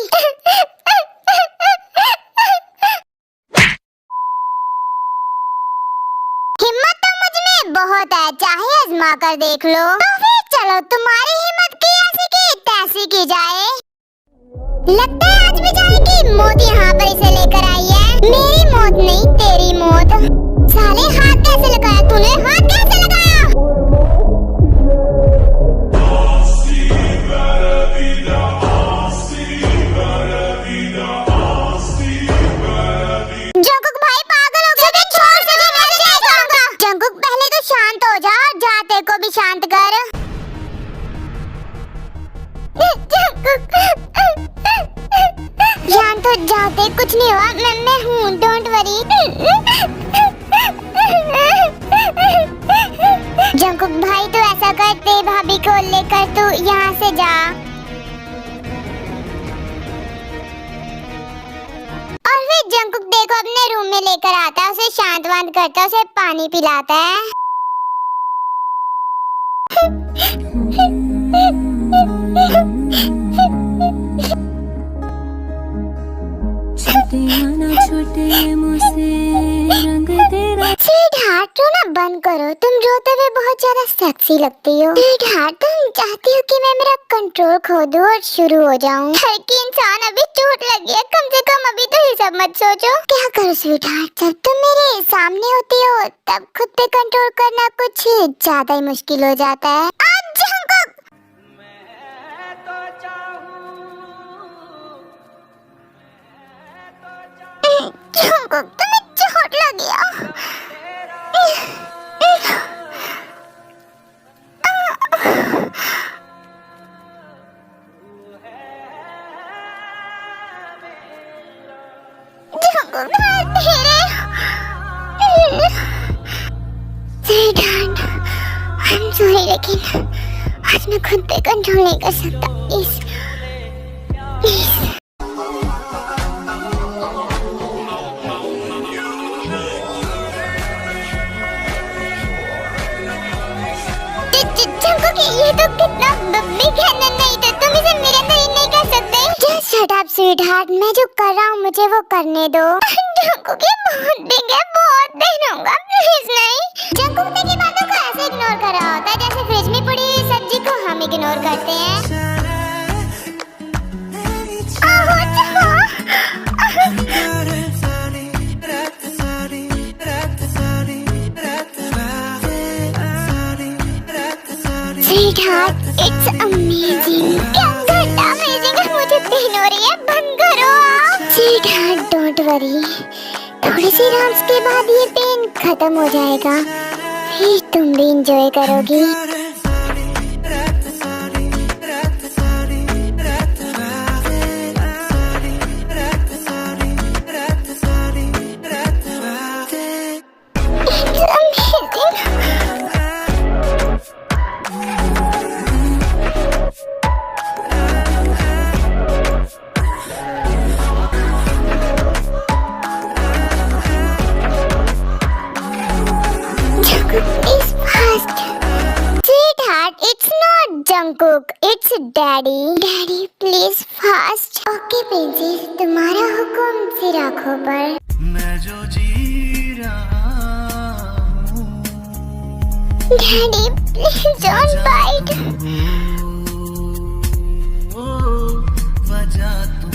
हिम्मत तो मुझ में बहुत है, चाहे आजमा कर देख लो। तो फिर चलो तुम्हारी हिम्मत की ऐसी की तैसी की जाए। लगता है आज भी जाएगी, मौत यहाँ पर इसे लेकर आई है। मेरी मौत नहीं, तेरी मौत। साले हाथ कैसे लगाया तूने, हाथ कैसे लगाया? जंकुक भाई पागल हो गया, छोड़ से मैं मर जाऊंगा। जंकुक पहले तो शांत हो जा, जाते को भी शांत कर। जान तो जाते कुछ नहीं हुआ, मैं हूँ, डोंट वरी। जंकुक भाई तो ऐसा करते, भाभी को लेकर तू यहाँ से जा। और फिर जंकुक देखो अपने रूम में लेकर आता है, उसे शांत वांत करता है, उसे पानी पिलाता है। स्वीटहार्ट, रोना बंद करो, तुम रोते हुए बहुत ज्यादा सेक्सी लगती हो। स्वीटहार्ट, तुम चाहती हो कि मैं मेरा कंट्रोल खो दूं और शुरू हो जाऊं। हर की इंसान अभी चोट लगी है, कम से कम अभी तो ये सब मत सोचो। क्या करो स्वीटहार्ट, जब तुम मेरे सामने होती हो तब खुद पे कंट्रोल करना कुछ ज्यादा ही मुश्किल हो जाता है। जंकुक, तुम्हें चोट लगी है? जंकुक, धीरे। स्वीटहार्ट, आई एम सॉरी, लेकिन आज मैं खुद पे कंट्रोल नहीं कर सकता। Please please. ये तो कितना बिग है, नहीं तो तुम इसे मेरे अंदर ही नहीं कर सकते। Just shut up, sweetheart, मैं जो कर रहा हूँ मुझे वो करने दो। जंकुक, ये बहुत बिग है, बहुत पहनूंगा, प्लीज नहीं। जंकुक ने की बातों को ऐसे इग्नोर कर रहा होता है जैसे फ्रिज में पड़ी हुई सब्जी को हम इग्नोर करते हैं। Sweetheart, it's amazing. क्या घंटा amazing है, मुझे पेन हो रही है, बंद करो आप। Sweetheart, don't worry. थोड़ी सी राउंड्स के बाद ये पेन खत्म हो जाएगा, फिर तुम भी इंजॉय करोगी। Jungkook, it's daddy. Daddy, please fast. Okay, princess, तुम्हारा हुक्म सिर आँखों पर। मैं जो जी रहा हूँ। Daddy, please don't bite. वजह तुम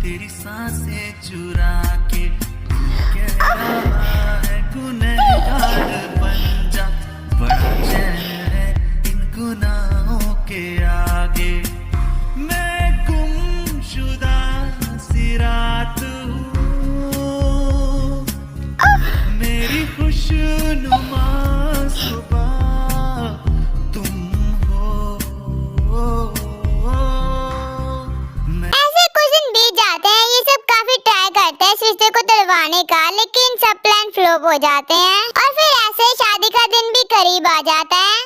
तेरी सांसें चुरा के कह रहा है गुनहगार बन जा। जाते हैं और फिर ऐसे शादी का दिन भी करीब आ जाता है।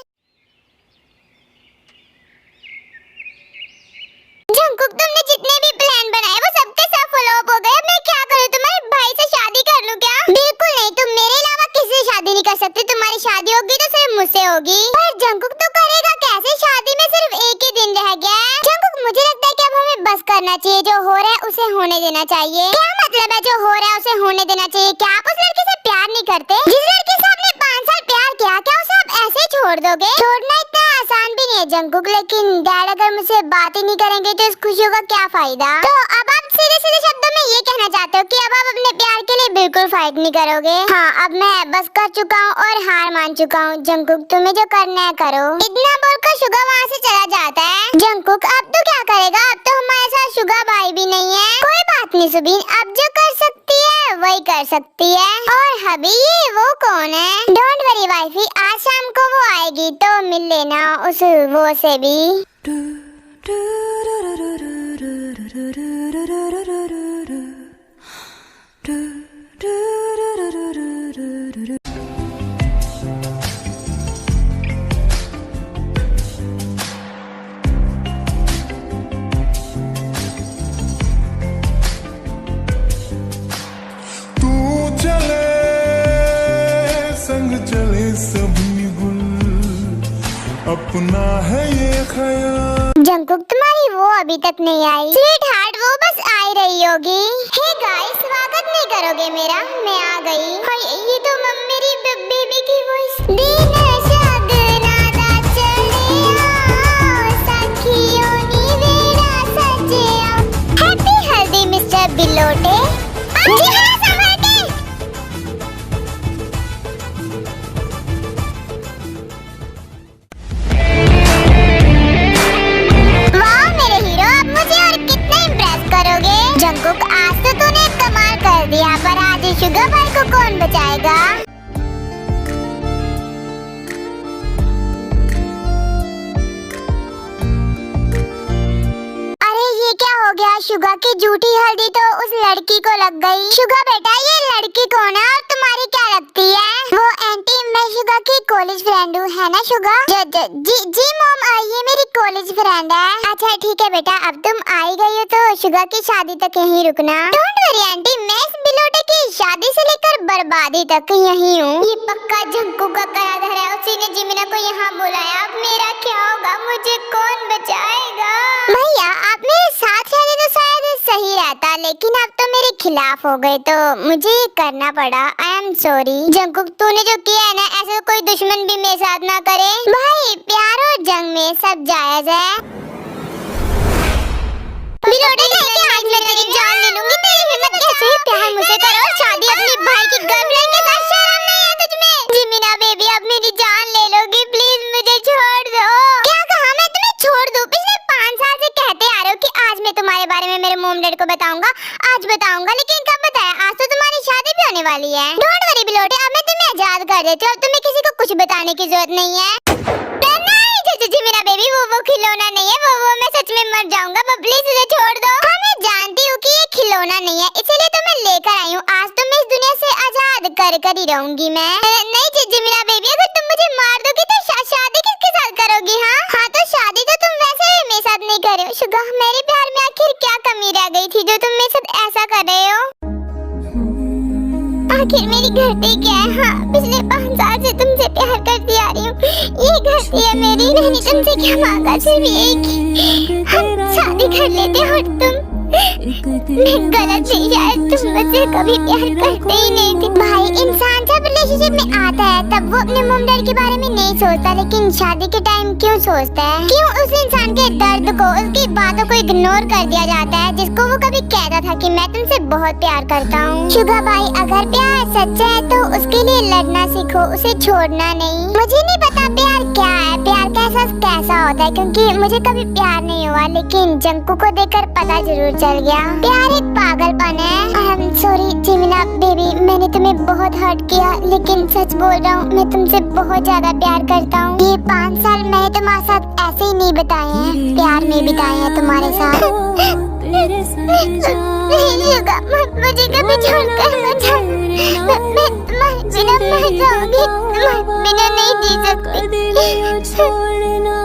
जंकुक, तुमने जितने भी प्लान बनाए वो सबके सब फ्लॉप हो गए। अब मैं क्या करूं? तुम्हारे भाई से शादी कर लूं क्या? बिल्कुल नहीं, तुम मेरे अलावा किसी से शादी नहीं कर सकती। तुम्हारी शादी होगी तो सिर्फ मुझसे होगी। पर जंकुक तो करेगा कैसे? शादी में सिर्फ एक ही दिन रह गया है। जंकुक, मुझे लगता है कि अब हमें बस करना चाहिए। जो हो रहा है उसे होने देना चाहिए। क्या मतलब है जो हो रहा है उसे होने देना चाहिए? क्या आप उस लड़के से प्यार नहीं करते? जिस लड़के से आपने 5 साल प्यार किया, क्या उसे आप ऐसे छोड़ दोगे? छोड़ना इतना आसान भी नहीं है जंकुक, लेकिन डैड अगर मुझसे बात ही नहीं करेंगे तो इस खुशियों का क्या फायदा? तो अब आप सीधे सीधे शब्दों में ये कहना चाहते हो कि अब आप अपने प्यार के लिए बिल्कुल फाइट नहीं करोगे? हाँ, अब मैं बस कर चुका हूँ और हार मान चुका हूँ। जंकुक, तुम्हें जो करना है करो। इतना बोलकर शुगा वहाँ से चला जाता है। जंकुक, अब तो क्या करेगा? अब तो हमारे साथ शुगा भाई भी नहीं है। कोई बात नहीं सुबीन, अब जो कर सकती है वही कर सकती है। और हबी, ये वो कौन है? डोंट वरी वाइफी, आज शाम को वो आएगी तो मिल लेना उस वो से भी। तू चले संग चले सभी गुल, अपना है ये ख्याल। जंकुक, तुम्हारी वो अभी तक नहीं आई। स्वीट हार्ट, वो बस आ ही रही होगी। हे गाइस, स्वागत नहीं करोगे मेरा? मैं आ गई। हाय, ये तो मेरी बेबी की वॉइस। दिन शगना दा चलिया, सखियों नी वेड़ा सजिया। हैप्पी हल्दी मिस्टर बिलोटे। जी हाँ, संभाल के। वाह मेरे हीरो, अब मुझे और कितना इम्प्रेस करोगे? जंकुक, आज तो तूने कमाल कर दिया, पर आज शुगर भाई को कौन बचाएगा? अरे ये क्या हो गया? शुगा की झूठी हल्दी तो उस लड़की को लग गई। शुगा बेटा, ये लड़की कौन है और तुम्हारी क्या लगती है? वो आंटी, मैं शुगा की कॉलेज फ्रेंड हूँ, है ना शुगा? जी मॉम, ये मेरी कॉलेज फ्रेंड है। अच्छा ठीक है बेटा, अब तुम आई गई हो तो शुगा की शादी तक यहीं रुकना। डोंट वरी आंटी, मैं इस बिलोटे की शादी से लेकर बर्बादी तक यहीं हूँ। ये पक्का जंकू का कराधार है, उसी ने जिमिना को यहाँ बुलाया। अब मेरा क्या होगा? मुझे कौन बचाएगा? भैया, आप मेरे साथ रहते तो शायद सही रहता, लेकिन अब तो मेरे खिलाफ हो गए तो मुझे ये करना पड़ा। आई एम सॉरी जंकुक, तूने जो किया है ना, ऐसा कोई दुश्मन भी मेरे साथ ना करे। भाई, प्यार और जंग में सब जायज है। बिलोटे, आज मैं तेरी जान ले लूंगी। तेरी हिम्मत कैसे है? प्यार मुझसे करो, शादी अपने भाई की गर्लफ्रेंड के साथ। शर्म नहीं है तुझ में? जिमिना बेबी, अब मेरी जान ले लोगी? प्लीज मुझे छोड़ दो। क्या कहा? मैं तुम्हें छोड़ दूं? पिछले 5 साल से कहते आ रहे हो कि आज मैं तुम्हारे बारे में मेरे मॉम डैड को बताऊंगा, आज बताऊंगा, लेकिन कब बताया? आज तो तुम्हारी शादी भी होने वाली है। डोंट वरी बिलोटे, अब मैं तुम्हें आजाद कर देती हूँ। अब तुम्हें किसी को कुछ बताने की जरूरत नहीं है। जिमिना बेबी, वो खिलौना नहीं है, वो मैं सच में मर जाऊंगा। प्लीज उसे छोड़ दो। हाँ, मैं जानती हूँ कि ये खिलौना नहीं है, इसीलिए तो मैं लेकर आई हूँ। आज तो मैं इस दुनिया से आजाद कर ही रहूंगी मैं। नहीं जिमिना बेबी, अगर तुम मुझे मार दोगी तो शादी किसके साथ करोगी? हाँ, तो शादी तो तुम वैसे भी मेरे साथ नहीं कर रहे हो। शुगा, मेरे प्यार में आखिर क्या कमी रह गई थी जो तुम मेरे साथ ऐसा कर रहे हो? आखिर मेरी गलती क्या है? हाँ, पिछले 5 साल से तुमसे प्यार करती आ रही हूँ, ये गलती है मेरी। मैंने तुमसे क्या मांगा? सिर्फ एक ही, हम शादी कर लेते और तुम। मैं गलत थी शायद, तुम मुझसे कभी प्यार करते ही नहीं थे। भाई, इंसान जब रिलेशनशिप में आता है तब वो अपने मॉम डैड के बारे में नहीं सोचता, लेकिन शादी के टाइम क्यों सोचता है? क्यों उस इंसान के दर्द को, उसकी बातों को इग्नोर कर दिया जाता है, जिसको वो कभी कहता था कि मैं तुमसे बहुत प्यार करता हूँ। शुगा भाई, अगर प्यार सच्चा है तो उसके लिए लड़ना सीखो, उसे छोड़ना नहीं। मुझे नहीं पता प्यार क्या है, प्यार का एहसास कैसा होता है, क्योंकि मुझे कभी प्यार नहीं हुआ, लेकिन जंकू को देखकर पता जरूर चल गया। प्यार एक पागलपन है। आई एम सॉरी जिमिना बेबी, मैंने तुम्हें बहुत हर्ट किया, लेकिन सच बोल रहा हूँ, मैं तुमसे बहुत ज्यादा प्यार करता हूँ। ये 5 साल मैंने तुम्हारे साथ ऐसे ही नहीं बिताए हैं, प्यार में बिताए हैं तुम्हारे साथ। मेरे संग जा मुझे कभी छोड़कर मत जाना। मैं तुम्हारे बिना मर जाऊंगी, तुम्हारे बिना नहीं जी सकती। छोड़ना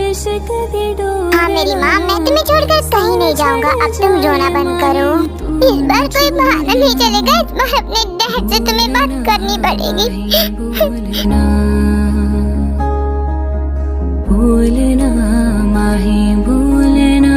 इश्क दी डोर। हाँ मेरी माँ, मैं तुम्हें छोड़कर कहीं नहीं जाऊंगा। अब तुम रोना बंद करो। इस बार कोई बहाना नहीं चलेगा, इस बार अपने डैड से तुम्हें बात करनी पड़ेगी। भूलना भूलना माही भूलना।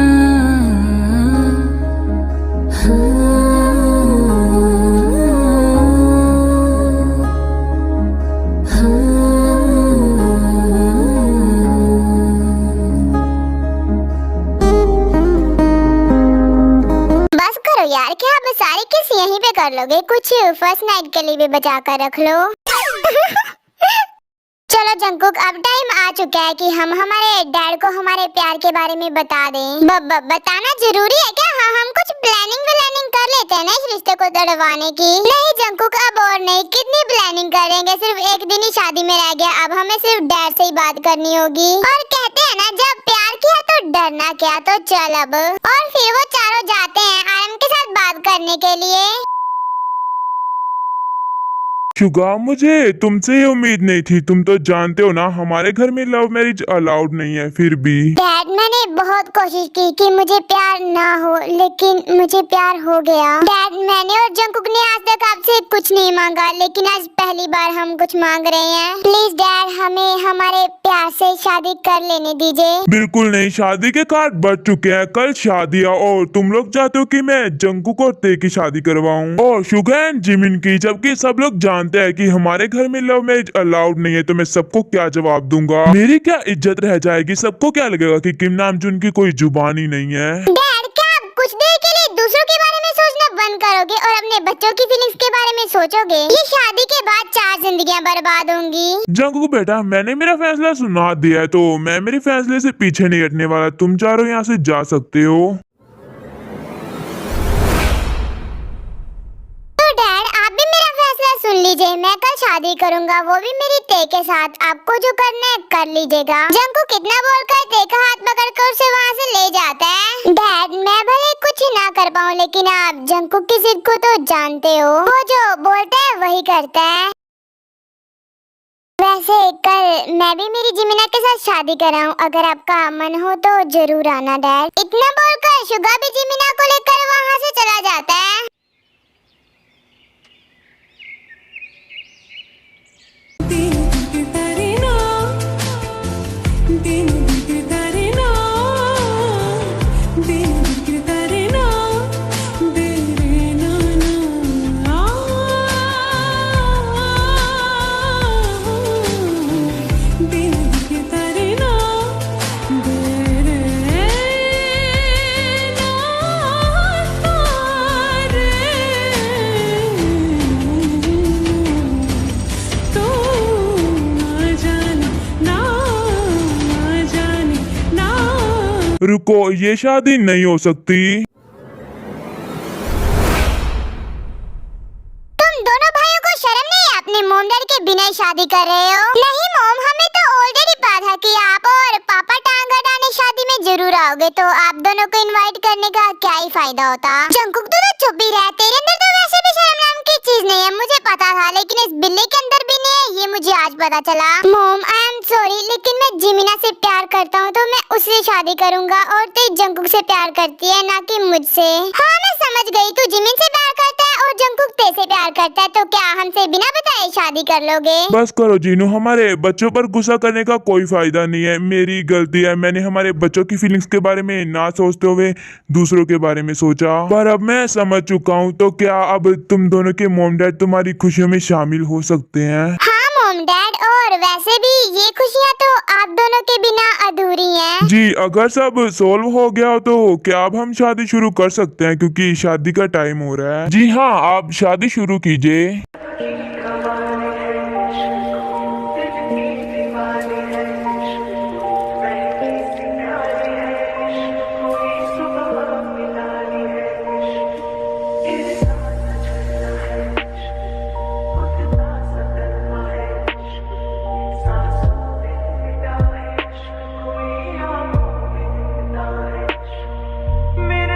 बस करो यार, क्या अब सारे किस यहीं पे कर लोगे? कुछ फर्स्ट नाइट के लिए भी बचा कर रख लो। चलो जंकुक, अब टाइम आ चुका है कि हम हमारे डैड को हमारे प्यार के बारे में बता दें। बताना जरूरी है क्या? हाँ, हम कुछ प्लानिंग कर लेते हैं ना इस रिश्ते को तोड़वाने की। नहीं जंकुक, अब और नहीं, कितनी प्लानिंग करेंगे? सिर्फ एक दिन ही शादी में रह गया, अब हमें सिर्फ डैड से ही बात करनी होगी। और कहते हैं ना, जब प्यार किया तो डरना क्या। तो चल अब। और फिर वो चारों जाते हैं आरम के साथ बात करने के लिए। शुगा, मुझे तुमसे ये उम्मीद नहीं थी। तुम तो जानते हो ना हमारे घर में लव मैरिज अलाउड नहीं है। फिर भी डैड, मैंने बहुत कोशिश की कि मुझे प्यार ना हो, लेकिन मुझे प्यार हो गया। डैड, मैंने और जंकुक ने आज तक आपसे कुछ नहीं मांगा, लेकिन आज पहली बार हम कुछ मांग रहे हैं। प्लीज डैड, हमें हमारे प्यार से शादी कर लेने दीजिए। बिल्कुल नहीं, शादी के कार्ड बढ़ चुके हैं। कल शादी है और तुम लोग चाहते हो कि मैं जंकुक और ते की शादी करवाऊं और शुगा एंड जिमिन की, जबकि सब लोग जानते हैं कि हमारे घर में लव मैरिज अलाउड नहीं है। तो मैं सबको क्या जवाब दूंगा? मेरी क्या इज्जत रह जाएगी? सबको क्या लगेगा कि किम नामजून की कोई जुबान ही नहीं है। डैड, क्या आप कुछ देर के लिए दूसरों के बारे में सोचना बंद करोगे और अपने बच्चों की फीलिंग्स के बारे में सोचोगे? ये शादी के बाद 4 जिंदगियां बर्बाद होंगी। जंकुक बेटा, मैंने मेरा फैसला सुना दिया है, तो मैं मेरे फैसले से पीछे नहीं हटने वाला। तुम चारों यहाँ से जा सकते हो। डैड, आप भी मेरा फैसला सुन लीजिए। मैं कल शादी करूंगा, वो भी मेरी ते के साथ। आपको जो करना है कर लीजिएगा। जंकु कितना बोलकर ते का हाथ पकड़कर उसे वहाँ से ले जाता है। डैड, मैं भले कुछ ना कर पाऊँ, लेकिन आप जंकु की जिद को तो जानते हो। वो जो बोलता है वही करता है। वैसे कल मैं भी मेरी जिमिना के साथ शादी कर रहा हूँ। अगर आपका मन हो तो जरूर आना डैड। इतना बोलकर शुगा भी जिमिना को लेकर वहाँ से चला जाता है। रुको, ये शादी नहीं हो सकती। तुम दोनों भाइयों को शर्म नहीं है? अपने मोम डैडी के बिना ही शादी कर रहे हो। नहीं मोम, हमें तो ऑलरेडी पता था कि आप और पापा टांग अड़ाने शादी में जरूर आओगे, तो आप दोनों को इनवाइट करने का क्या ही फायदा होता। जंकुक तो चुप ही रह, तेरे अंदर तो वैसे भी शर्म नाम की चीज नहीं है। मुझे पता था, लेकिन इस बिल्ली के अंदर भी नहीं है, ये मुझे आज पता चला। मोम, आई एम सॉरी, लेकिन मैं जिमिना से प्यार करता हूँ, तो मैं उससे शादी करूंगा। और ते जंकुक से प्यार करती है, ना कि मुझसे। हाँ मैं समझ गई, तू जिमिन से प्यार करता है और जंकुक ते से प्यार करता है। तो क्या हमसे बिना बताए शादी कर लोगे? बस करो जीनू, हमारे बच्चों पर गुस्सा करने का कोई फायदा नहीं है। मेरी गलती है, मैंने हमारे बच्चों की फीलिंग्स के बारे में ना सोचते हुए दूसरों के बारे में सोचा। पर अब मैं समझ चुका हूँ। तो क्या अब तुम दोनों के मॉम डैड तुम्हारी खुशियों में शामिल हो सकते हैं? हाँ मोम डैड, और वैसे भी ये खुशियाँ तो आप दोनों के बिना अधूरी हैं। जी, अगर सब सोल्व हो गया हो तो क्या अब हम शादी शुरू कर सकते हैं, क्योंकि शादी का टाइम हो रहा है। जी हाँ, आप शादी शुरू कीजिए। मेरे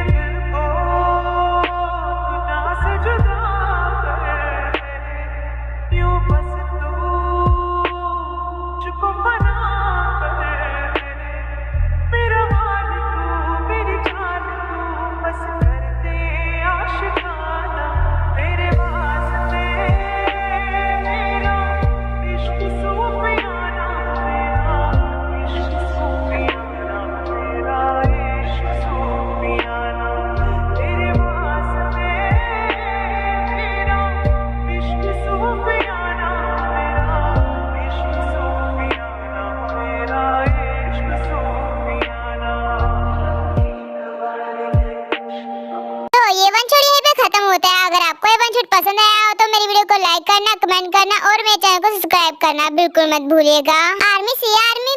को सब्सक्राइब करना बिल्कुल मत भूलिएगा। आर्मी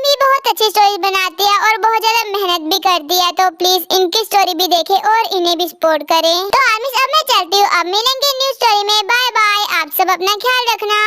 भी बहुत अच्छी स्टोरी बनाती है और बहुत ज्यादा मेहनत भी करती है, तो प्लीज इनकी स्टोरी भी देखें और इन्हें भी सपोर्ट करें। तो आर्मी अब मैं चलती हूँ, अब मिलेंगे न्यू स्टोरी में। बाय बाय, आप सब अपना ख्याल रखना।